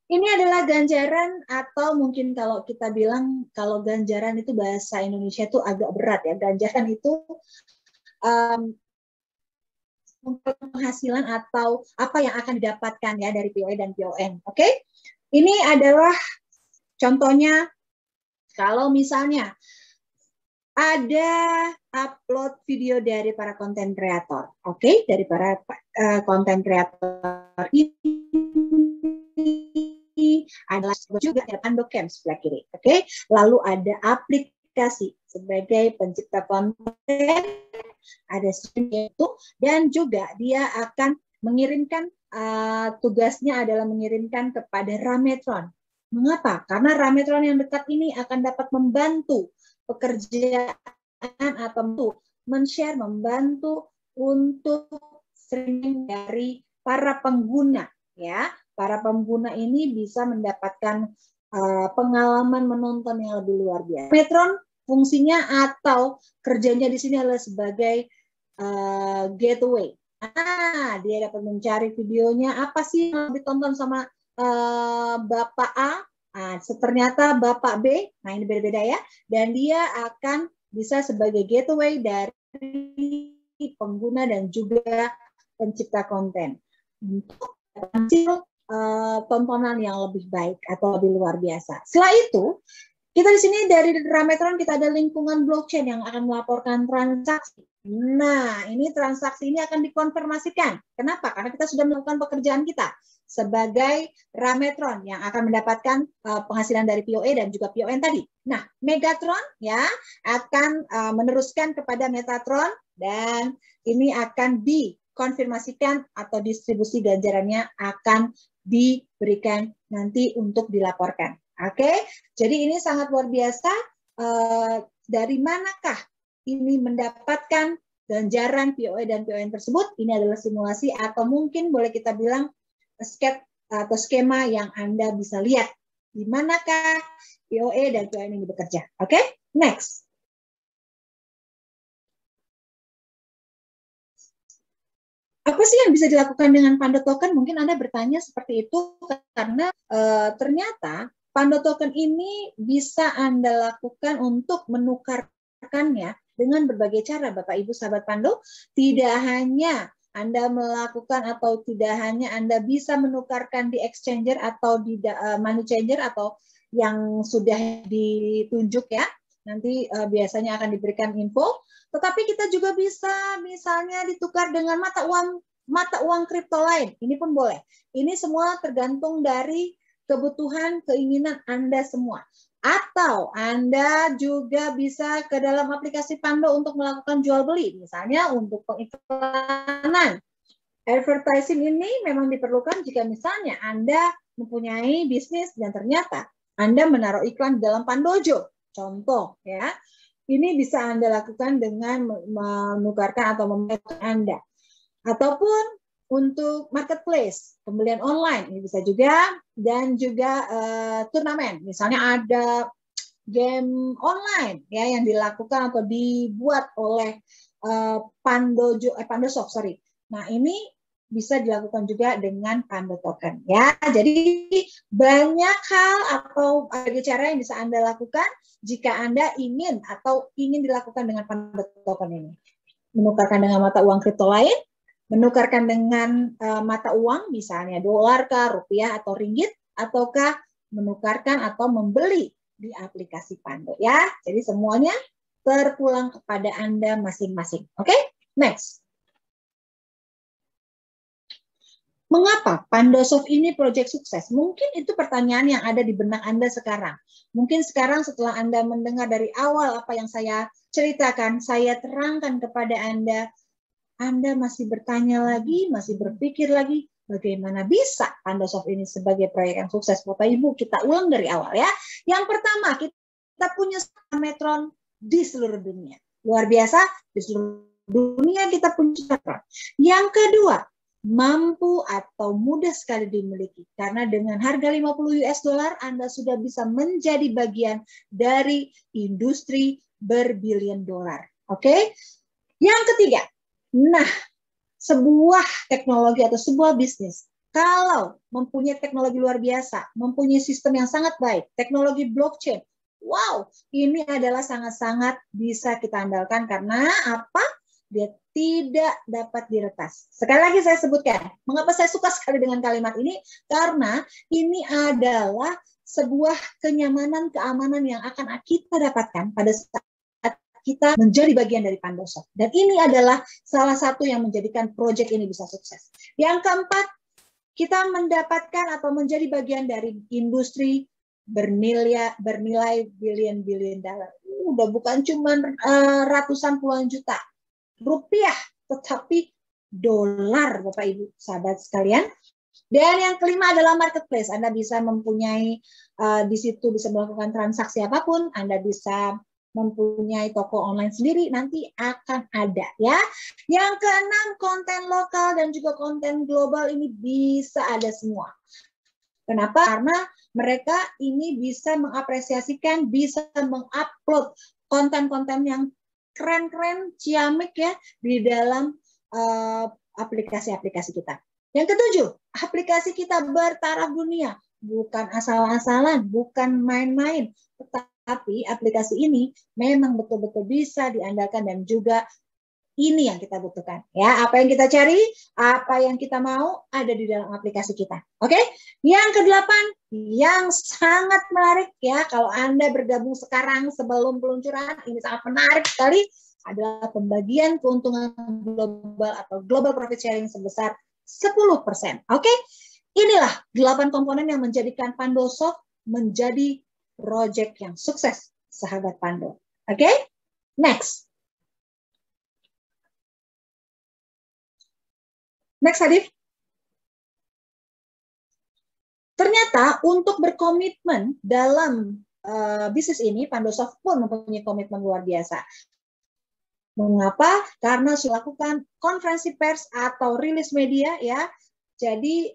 Ini adalah ganjaran, atau mungkin kalau kita bilang, kalau ganjaran itu bahasa Indonesia itu agak berat, ya. Ganjaran itu penghasilan atau apa yang akan didapatkan, ya, dari POE dan PON. Oke? Ini adalah contohnya kalau misalnya ada upload video dari para konten kreator. Oke? Dari para konten kreator ini adalah juga ada Pandocam sebelah kiri. Oke? Lalu ada aplikasi sebagai pencipta konten, ada streaming itu, dan juga dia akan mengirimkan, tugasnya adalah mengirimkan kepada Rametron. Mengapa? Karena Rametron yang dekat ini akan dapat membantu pekerjaan atau men-share, membantu untuk streaming dari para pengguna, ya. Para pengguna ini bisa mendapatkan pengalaman menonton yang lebih luar biasa. Rametron fungsinya atau kerjanya di sini adalah sebagai gateway. Dia dapat mencari videonya, apa sih yang ditonton sama Bapak A, ternyata Bapak B, nah ini beda-beda, ya, dan dia akan bisa sebagai gateway dari pengguna dan juga pencipta konten untuk hasil tontonan yang lebih baik atau lebih luar biasa. Setelah itu, kita di sini dari Rametron kita ada lingkungan blockchain yang akan melaporkan transaksi. Nah, ini transaksi ini akan dikonfirmasikan. Kenapa? Karena kita sudah melakukan pekerjaan kita sebagai Rametron yang akan mendapatkan penghasilan dari POE dan juga PON tadi. Nah, Megatron, ya, akan meneruskan kepada Metatron dan ini akan dikonfirmasikan atau distribusi ganjarannya akan diberikan nanti untuk dilaporkan. Oke, jadi ini sangat luar biasa. Dari manakah ini mendapatkan ganjaran POE dan PON tersebut? Ini adalah simulasi atau mungkin boleh kita bilang atau skema yang Anda bisa lihat di manakah POE dan PON ini bekerja. Oke, next. Apa sih yang bisa dilakukan dengan Pando Token? Mungkin Anda bertanya seperti itu karena ternyata Pando Token ini bisa Anda lakukan untuk menukarkannya dengan berbagai cara, Bapak Ibu sahabat Pando. Tidak hanya Anda melakukan atau tidak hanya Anda bisa menukarkan di exchanger atau di money changer atau yang sudah ditunjuk ya. Nanti biasanya akan diberikan info. Tetapi kita juga bisa misalnya ditukar dengan mata uang kripto lain. Ini pun boleh. Ini semua tergantung dari kebutuhan, keinginan Anda semua. Atau Anda juga bisa ke dalam aplikasi Pando untuk melakukan jual beli. Misalnya untuk pengiklanan. Advertising ini memang diperlukan jika misalnya Anda mempunyai bisnis dan ternyata Anda menaruh iklan di dalam Pandojo. Contoh ya. Ini bisa Anda lakukan dengan menukarkan atau membayar Anda. Ataupun untuk marketplace, pembelian online, ini bisa juga. Dan juga turnamen, misalnya ada game online ya yang dilakukan atau dibuat oleh Pandoshop, sorry. Nah ini bisa dilakukan juga dengan Pando Token ya. Jadi banyak hal atau berbagai cara yang bisa Anda lakukan jika Anda ingin atau ingin dilakukan dengan Pando Token ini. Menukarkan dengan mata uang kripto lain, menukarkan dengan mata uang misalnya dolar kah, rupiah atau ringgit, ataukah menukarkan atau membeli di aplikasi Pando ya. Jadi semuanya terpulang kepada Anda masing-masing. Oke, next. Mengapa Pandosoft ini proyek sukses? Mungkin itu pertanyaan yang ada di benak Anda sekarang. Mungkin sekarang setelah Anda mendengar dari awal apa yang saya ceritakan, saya terangkan kepada Anda masih bertanya lagi, masih berpikir lagi, bagaimana bisa Pandosoft ini sebagai proyek yang sukses? Bapak Ibu, kita ulang dari awal ya. Yang pertama, kita punya metron di seluruh dunia. Luar biasa, di seluruh dunia kita punya metron. Yang kedua, mampu atau mudah sekali dimiliki karena dengan harga 50 US dollar Anda sudah bisa menjadi bagian dari industri berbilion dolar. Oke? Yang ketiga, nah, sebuah teknologi atau sebuah bisnis kalau mempunyai teknologi luar biasa, mempunyai sistem yang sangat baik, teknologi blockchain, wow, ini adalah sangat-sangat bisa kita andalkan karena apa? Dia tidak dapat diretas. Sekali lagi saya sebutkan, mengapa saya suka sekali dengan kalimat ini? Karena ini adalah sebuah kenyamanan, keamanan yang akan kita dapatkan pada saat kita menjadi bagian dari Pandosoft. Dan ini adalah salah satu yang menjadikan proyek ini bisa sukses. Yang keempat, kita mendapatkan atau menjadi bagian dari industri bernilai billion dolar. Udah bukan cuma ratusan puluhan juta rupiah, tetapi dolar, Bapak Ibu sahabat sekalian. Dan yang kelima adalah marketplace. Anda bisa mempunyai di situ bisa melakukan transaksi apapun. Anda bisa mempunyai toko online sendiri, nanti akan ada ya. Yang keenam, konten lokal dan juga konten global ini bisa ada semua. Kenapa? Karena mereka ini bisa mengapresiasikan, bisa mengupload konten-konten yang keren-keren, ciamik ya di dalam aplikasi-aplikasi kita. Yang ketujuh, aplikasi kita bertaraf dunia, bukan asal-asalan, bukan main-main, tetapi aplikasi ini memang betul-betul bisa diandalkan dan juga ini yang kita butuhkan. Ya, apa yang kita cari, apa yang kita mau ada di dalam aplikasi kita. Oke? Yang kedelapan, yang sangat menarik ya, kalau Anda bergabung sekarang sebelum peluncuran, ini sangat menarik sekali adalah pembagian keuntungan global atau global profit sharing sebesar 10%. Oke? Inilah 8 komponen yang menjadikan Pandosoft menjadi proyek yang sukses, sahabat Pando. Oke? Next. Next, Hadif. Ternyata untuk berkomitmen dalam bisnis ini, Pandosoft pun mempunyai komitmen luar biasa. Mengapa? Karena sudah lakukan konferensi pers atau rilis media ya. Jadi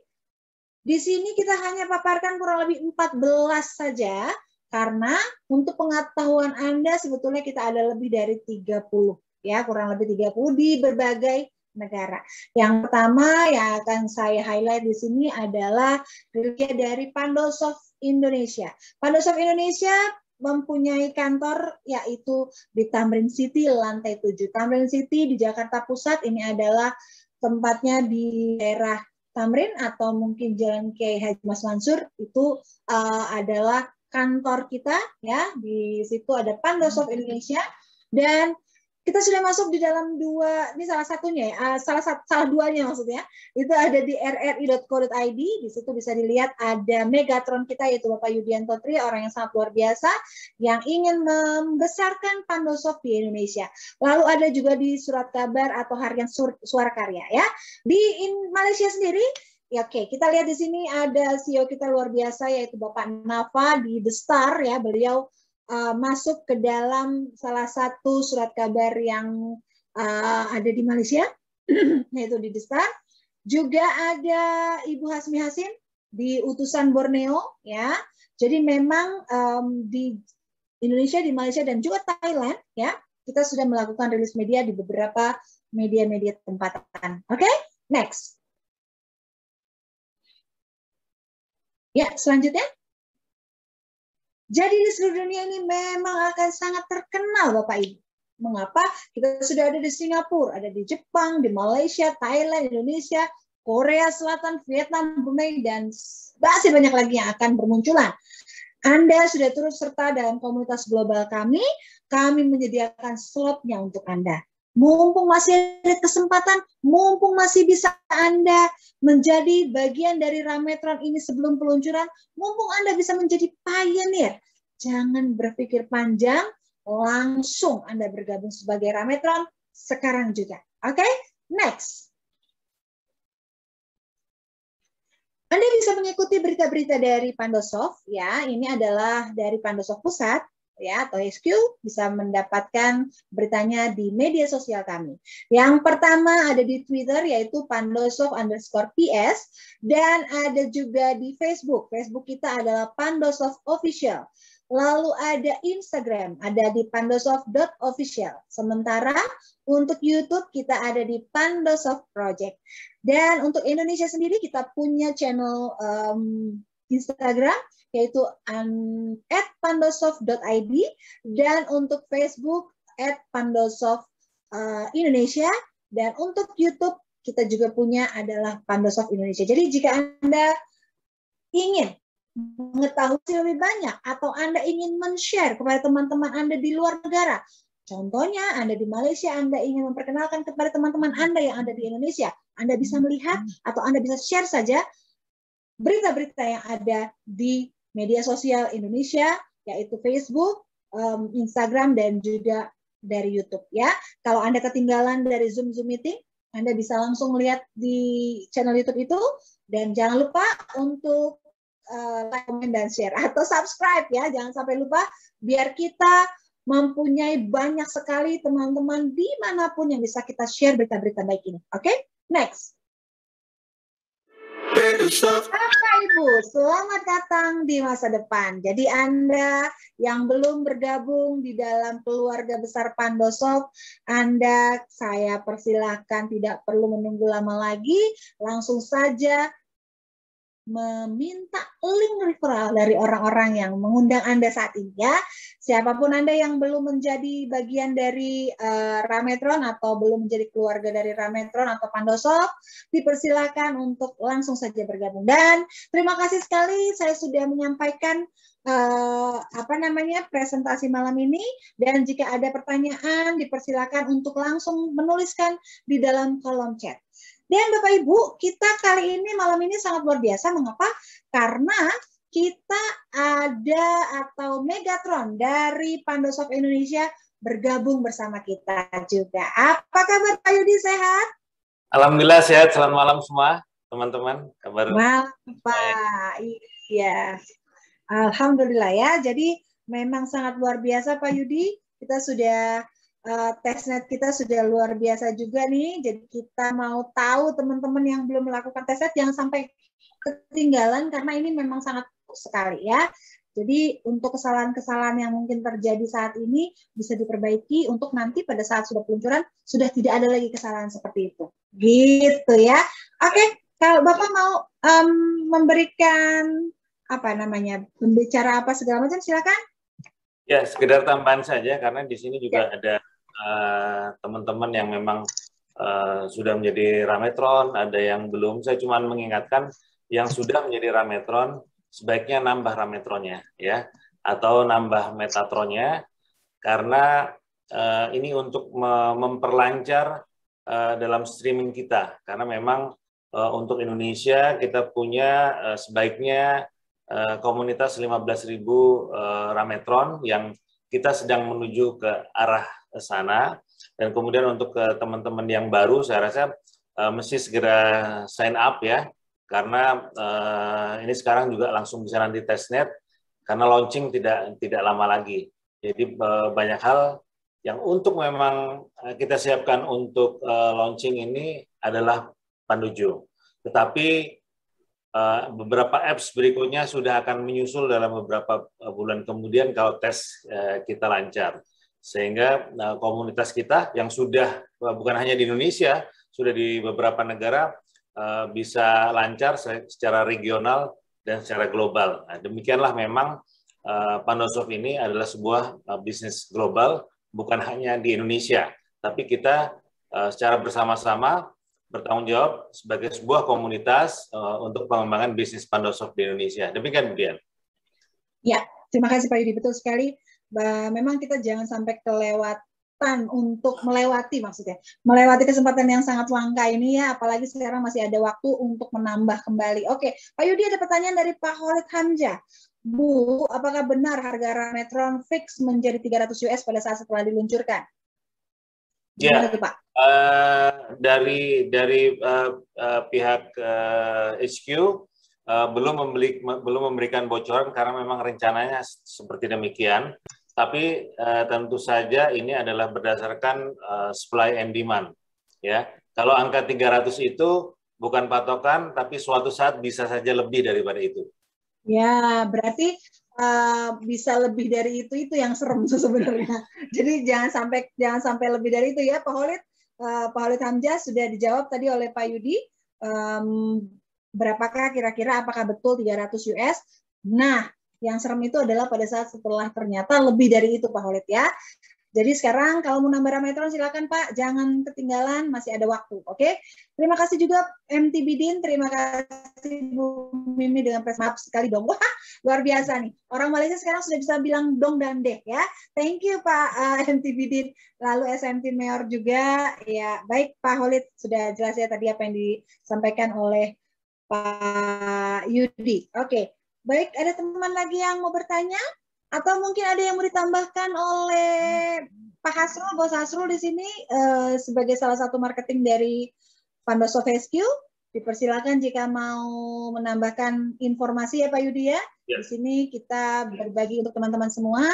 di sini kita hanya paparkan kurang lebih 14 saja, karena untuk pengetahuan Anda sebetulnya kita ada lebih dari 30 ya, kurang lebih 30 di berbagai negara. Yang pertama yang akan saya highlight di sini adalah dari Pandosoft Indonesia. Pandosoft Indonesia mempunyai kantor yaitu di Tamrin City lantai 7. Tamrin City di Jakarta Pusat, ini adalah tempatnya di daerah Tamrin atau mungkin Jalan Kiai Haji Mas Mansur, itu adalah kantor kita ya. Di situ ada Pandosoft Indonesia, dan kita sudah masuk di dalam dua, ini salah satunya ya, salah duanya maksudnya, itu ada di rri.co.id. Di situ bisa dilihat ada Megatron kita, yaitu Bapak Yudianto Tri, orang yang sangat luar biasa yang ingin membesarkan Pandosoft di Indonesia. Lalu ada juga di Surat Kabar atau Harian Suara Karya ya. Di Malaysia sendiri, ya oke, kita lihat di sini ada CEO kita luar biasa yaitu Bapak Nafa di The Star ya. Beliau masuk ke dalam salah satu surat kabar yang ada di Malaysia, yaitu di The Star. Juga ada Ibu Hasmi Hasim di Utusan Borneo ya. Jadi memang di Indonesia, di Malaysia dan juga Thailand ya, kita sudah melakukan rilis media di beberapa media-media tempatan. Oke, next. Ya, selanjutnya. Jadi di seluruh dunia ini memang akan sangat terkenal Bapak Ibu. Mengapa? Kita sudah ada di Singapura, ada di Jepang, di Malaysia, Thailand, Indonesia, Korea Selatan, Vietnam, Brunei, dan masih banyak lagi yang akan bermunculan. Anda sudah turut serta dalam komunitas global kami menyediakan slotnya untuk Anda. Mumpung masih ada kesempatan, mumpung masih bisa Anda menjadi bagian dari Rametron ini sebelum peluncuran, mumpung Anda bisa menjadi pioneer, jangan berpikir panjang, langsung Anda bergabung sebagai Rametron sekarang juga. Oke, next. Anda bisa mengikuti berita-berita dari Pandosoft ya. Ini adalah dari Pandosoft Pusat ya, atau HQ, bisa mendapatkan beritanya di media sosial kami. Yang pertama ada di Twitter yaitu Pandosoft_PS, dan ada juga di Facebook. Facebook kita adalah Pandosoft Official. Lalu ada Instagram, ada di pandosoft.official. Sementara untuk YouTube kita ada di Pandosoft Project. Dan untuk Indonesia sendiri kita punya channel Instagram yaitu @pandosoft.id, dan untuk Facebook @pandosoft Indonesia, dan untuk YouTube kita juga punya adalah Pandosoft Indonesia. Jadi jika Anda ingin mengetahui lebih banyak atau Anda ingin men-share kepada teman-teman Anda di luar negara, contohnya Anda di Malaysia, Anda ingin memperkenalkan kepada teman-teman Anda yang ada di Indonesia, Anda bisa melihat atau Anda bisa share saja berita-berita yang ada di media sosial Indonesia, yaitu Facebook, Instagram, dan juga dari YouTube ya. Kalau Anda ketinggalan dari Zoom meeting, Anda bisa langsung lihat di channel YouTube itu, dan jangan lupa untuk like, comment, dan share atau subscribe ya. Jangan sampai lupa, biar kita mempunyai banyak sekali teman-teman dimanapun yang bisa kita share berita-berita baik ini. Oke, next. Bapak Ibu, selamat datang di masa depan. Jadi Anda yang belum bergabung di dalam keluarga besar Pandosoft, Anda saya persilahkan tidak perlu menunggu lama lagi, langsung saja meminta link referral dari orang-orang yang mengundang Anda saat ini ya. Siapapun Anda yang belum menjadi bagian dari Rametron atau belum menjadi keluarga dari Rametron atau Pandosoft, dipersilakan untuk langsung saja bergabung. Dan terima kasih sekali saya sudah menyampaikan presentasi malam ini, dan jika ada pertanyaan dipersilakan untuk langsung menuliskan di dalam kolom chat. Dan Bapak Ibu, kita kali ini malam ini sangat luar biasa. Mengapa? Karena kita ada atau Megatron dari Pandosoft Indonesia bergabung bersama kita juga. Apa kabar Pak Yudi, sehat? Alhamdulillah sehat, selamat malam semua teman-teman. Kabar Malam, baik. Pak. Iya. Alhamdulillah ya. Jadi memang sangat luar biasa Pak Yudi. Kita sudah testnet kita sudah luar biasa juga nih. Jadi kita mau tahu teman-teman yang belum melakukan testnet jangan sampai ketinggalan karena ini memang sangat sekali ya. Jadi untuk kesalahan-kesalahan yang mungkin terjadi saat ini bisa diperbaiki untuk nanti pada saat sudah peluncuran sudah tidak ada lagi kesalahan seperti itu. Gitu ya. Oke, kalau Bapak mau memberikan apa namanya pembicara apa segala macam silakan. Ya, sekedar tambahan saja karena di sini juga ada teman-teman yang memang sudah menjadi Rametron, ada yang belum. Saya cuma mengingatkan yang sudah menjadi Rametron sebaiknya nambah Rametronnya ya, atau nambah Metatronnya karena ini untuk memperlancar dalam streaming kita karena memang untuk Indonesia kita punya sebaiknya komunitas 15.000 Rametron yang kita sedang menuju ke arah sana dan kemudian untuk teman-teman yang baru saya rasa mesti segera sign up ya karena ini sekarang juga langsung bisa nanti testnet karena launching tidak lama lagi. Jadi banyak hal yang untuk memang kita siapkan untuk launching ini adalah Pandojo. Tetapi beberapa apps berikutnya sudah akan menyusul dalam beberapa bulan kemudian kalau tes kita lancar. Sehingga komunitas kita yang sudah bukan hanya di Indonesia, sudah di beberapa negara bisa lancar secara regional dan secara global. Nah, demikianlah memang Pandosoft ini adalah sebuah bisnis global, bukan hanya di Indonesia, tapi kita secara bersama-sama bertanggung jawab sebagai sebuah komunitas untuk pengembangan bisnis Pandosoft di Indonesia. Demikian, Budian. Ya, terima kasih Pak Yudi, betul sekali. Memang kita jangan sampai kelewatan untuk melewati kesempatan yang sangat langka ini ya, apalagi sekarang masih ada waktu untuk menambah kembali. Oke, Pak Yudi ada pertanyaan dari Pak Khalid Hamzah. Bu, apakah benar harga Rametron fix menjadi 300 US pada saat setelah diluncurkan? Ya, Pak? dari pihak HQ belum memberikan bocoran karena memang rencananya seperti demikian. Tapi tentu saja ini adalah berdasarkan supply and demand. Ya, kalau angka 300 itu bukan patokan, tapi suatu saat bisa saja lebih daripada itu. Ya, berarti bisa lebih dari itu yang serem sebenarnya. Jadi jangan sampai lebih dari itu ya, Pak Khalid. Pak Khalid Hamzah sudah dijawab tadi oleh Pak Yudi. Berapakah kira-kira apakah betul 300 US? Nah, yang serem itu adalah pada saat setelah ternyata lebih dari itu Pak Khalid ya. Jadi sekarang kalau mau nambah Rametron silakan Pak, jangan ketinggalan, masih ada waktu. Oke? Terima kasih juga MT Bidin, terima kasih Bu Mimi dengan press maaf sekali dong. Wah, luar biasa nih. Orang Malaysia sekarang sudah bisa bilang dong dan deh ya. Thank you Pak MT Bidin. Lalu SMT Mayor juga. Ya, baik Pak Khalid sudah jelas ya tadi apa yang disampaikan oleh Pak Yudi. Oke. Baik, ada teman lagi yang mau bertanya? Atau mungkin ada yang mau ditambahkan oleh Pak Hasrul, Bos Hasrul di sini sebagai salah satu marketing dari Pandosoft HQ. Dipersilakan jika mau menambahkan informasi ya Pak Yudi ya. Di sini kita berbagi untuk teman-teman semua.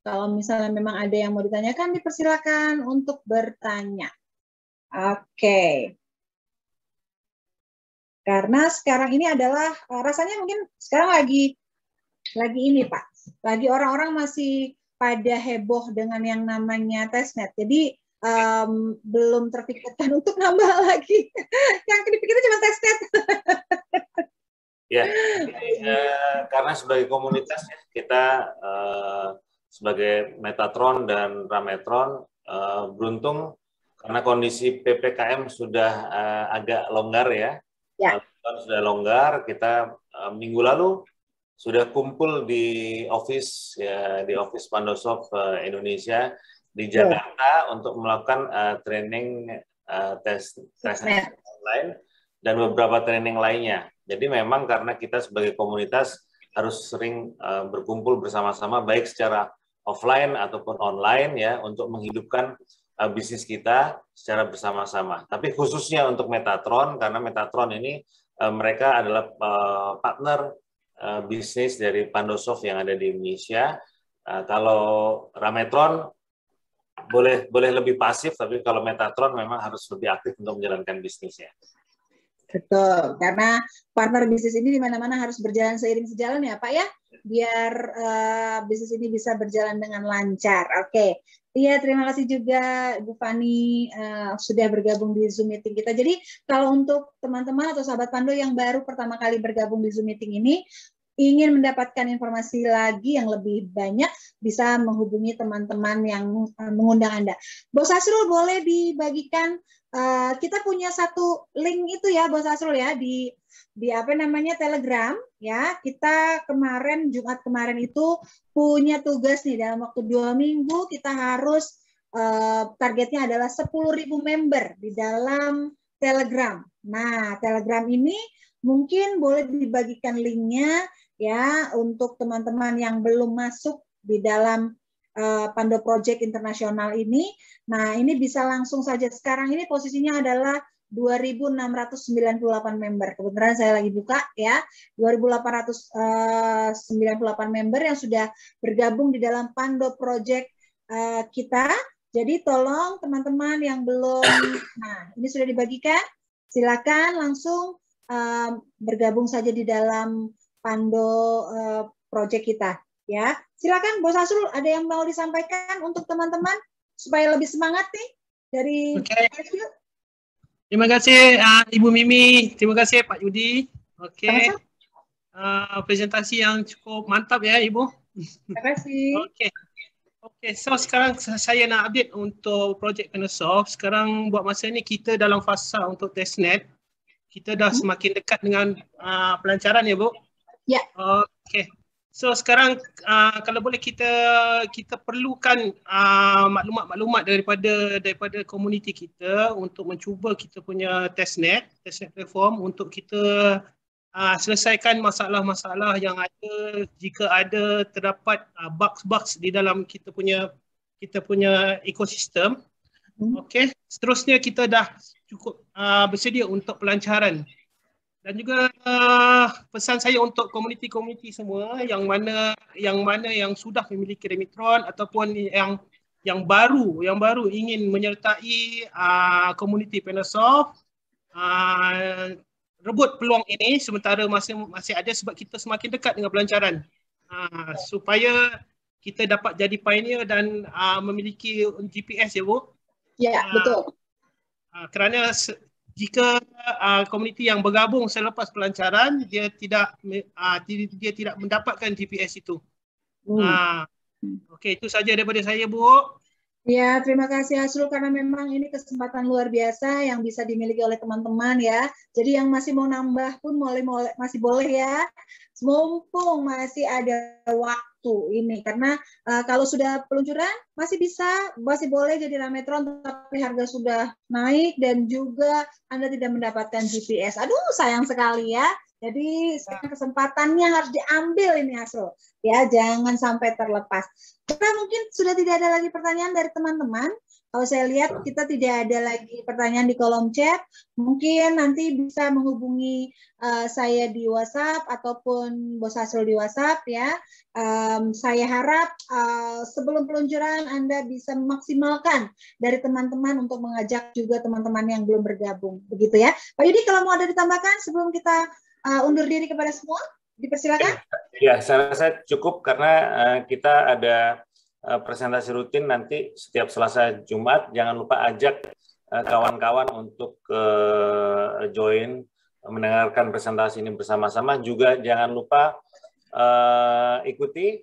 Kalau misalnya memang ada yang mau ditanyakan, dipersilakan untuk bertanya. Oke. Karena sekarang ini adalah rasanya mungkin sekarang lagi ini Pak, lagi orang-orang masih pada heboh dengan yang namanya testnet. Jadi belum terpikirkan untuk nambah lagi. Yang dipikirkan cuma testnet. Ya, karena sebagai komunitas ya, kita sebagai Metatron dan Rametron beruntung karena kondisi PPKM sudah agak longgar ya. Sudah longgar, kita minggu lalu sudah kumpul di office ya, di office Pandosoft Indonesia di Jakarta untuk melakukan training tes online dan beberapa training lainnya. Jadi memang karena kita sebagai komunitas harus sering berkumpul bersama-sama baik secara offline ataupun online ya untuk menghidupkan bisnis kita secara bersama-sama. Tapi khususnya untuk Metatron, karena Metatron ini mereka adalah partner bisnis dari Pandosoft yang ada di Indonesia. Kalau Rametron boleh lebih pasif, tapi kalau Metatron memang harus lebih aktif untuk menjalankan bisnisnya. Betul, karena partner bisnis ini di mana-mana harus berjalan seiring sejalan ya Pak ya, biar bisnis ini bisa berjalan dengan lancar. Oke, iya terima kasih juga Bu Fani sudah bergabung di Zoom meeting kita. Jadi kalau untuk teman-teman atau sahabat Pando yang baru pertama kali bergabung di Zoom meeting ini, ingin mendapatkan informasi lagi yang lebih banyak, bisa menghubungi teman-teman yang mengundang Anda. Bos Asrul boleh dibagikan, kita punya satu link itu ya Bos Asrul ya, di apa namanya Telegram ya. Kita kemarin Jumat kemarin itu punya tugas nih, dalam waktu 2 minggu kita harus targetnya adalah 10.000 member di dalam Telegram. Nah, Telegram ini mungkin boleh dibagikan linknya ya untuk teman-teman yang belum masuk di dalam Pando Project Internasional ini. Nah, ini bisa langsung saja. Sekarang ini posisinya adalah 2.698 member. Kebetulan saya lagi buka ya, 2.898 member yang sudah bergabung di dalam Pando Project kita. Jadi tolong teman-teman yang belum, nah ini sudah dibagikan, silakan langsung bergabung saja di dalam Pando Project kita ya. Silakan Bos Asrul, ada yang mau disampaikan untuk teman-teman supaya lebih semangat nih dari Terima kasih Ibu Mimi, terima kasih Pak Yudi. Oke. Presentasi yang cukup mantap ya Ibu. Terima kasih. Oke, so sekarang saya nak update untuk projek Pandosoft. Sekarang buat masa ini kita dalam fasa untuk testnet. Kita dah semakin dekat dengan pelancaran ya Bu. Ya. Oke. So sekarang kalau boleh kita perlukan maklumat-maklumat daripada komuniti kita untuk mencuba kita punya testnet platform untuk kita selesaikan masalah-masalah yang ada, jika ada terdapat bugs-bugs di dalam kita punya ekosistem. Okey, seterusnya kita dah cukup bersedia untuk pelancaran. Dan juga pesan saya untuk komuniti-komuniti semua yang mana yang sudah memiliki Rametron ataupun yang baru ingin menyertai komuniti Pandosoft, rebut peluang ini sementara masih ada, sebab kita semakin dekat dengan pelancaran, supaya kita dapat jadi pioneer dan memiliki GPS ya Bu. Ya, betul. Kerana jika komuniti yang bergabung selepas pelancaran dia tidak mendapatkan GPS itu. Okey, itu saja daripada saya Bu. Ya, terima kasih Asrul, karena memang ini kesempatan luar biasa yang bisa dimiliki oleh teman-teman ya. Jadi yang masih mau nambah pun masih boleh ya. Mumpung masih ada waktu ini, karena kalau sudah peluncuran masih boleh jadi Rametron, tapi harga sudah naik dan juga Anda tidak mendapatkan GPS. Aduh, sayang sekali ya. Jadi kesempatannya harus diambil ini Asrul. Ya, jangan sampai terlepas. Kita mungkin sudah tidak ada lagi pertanyaan dari teman-teman. Kalau saya lihat kita tidak ada lagi pertanyaan di kolom chat. Mungkin nanti bisa menghubungi saya di WhatsApp ataupun Bos Asrul di WhatsApp ya. Saya harap sebelum peluncuran Anda bisa memaksimalkan dari teman-teman untuk mengajak juga teman-teman yang belum bergabung. Begitu ya. Pak Yudi, kalau mau ada ditambahkan sebelum kita undur diri kepada semua, dipersilakan. Ya, saya rasa cukup karena kita ada presentasi rutin nanti setiap Selasa Jumat. Jangan lupa ajak kawan-kawan untuk join mendengarkan presentasi ini bersama-sama. Juga jangan lupa ikuti,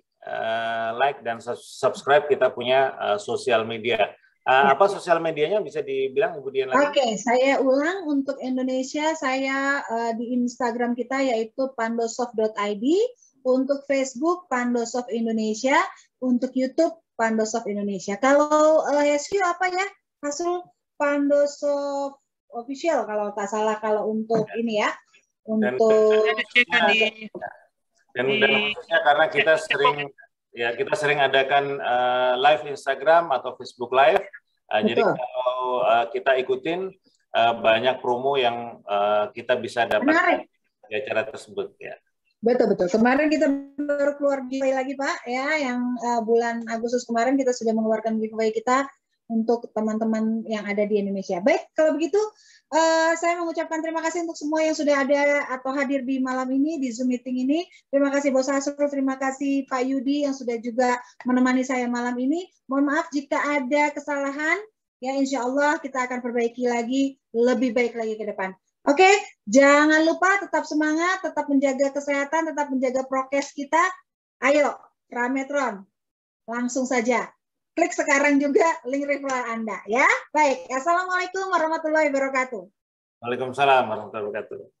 like dan subscribe kita punya sosial media. Apa sosial medianya bisa dibilang Ibu Dian lagi? Oke, saya ulang untuk Indonesia, saya di Instagram kita yaitu pandosoft.id, untuk Facebook Pandosoft Indonesia, untuk YouTube Pandosoft Indonesia. Kalau HSQ apa ya? Hasil Pandosoft Official kalau tak salah, kalau untuk ini ya. Untuk dan khususnya karena kita sering adakan live Instagram atau Facebook Live. Jadi kalau kita ikutin banyak promo yang kita bisa dapatkan di acara tersebut ya. Betul. Kemarin kita baru keluar giveaway lagi Pak ya, yang bulan Agustus kemarin kita sudah mengeluarkan giveaway kita untuk teman-teman yang ada di Indonesia. Baik, kalau begitu saya mengucapkan terima kasih untuk semua yang sudah ada atau hadir di malam ini, di Zoom meeting ini. Terima kasih Bos Hasrul, terima kasih Pak Yudi yang sudah juga menemani saya malam ini. Mohon maaf jika ada kesalahan, ya insya Allah kita akan perbaiki lagi, lebih baik lagi ke depan. Oke, jangan lupa tetap semangat, tetap menjaga kesehatan, tetap menjaga prokes kita. Ayo, Rametron, langsung saja. Klik sekarang juga link referral Anda ya. Baik, Assalamualaikum warahmatullahi wabarakatuh. Waalaikumsalam warahmatullahi wabarakatuh.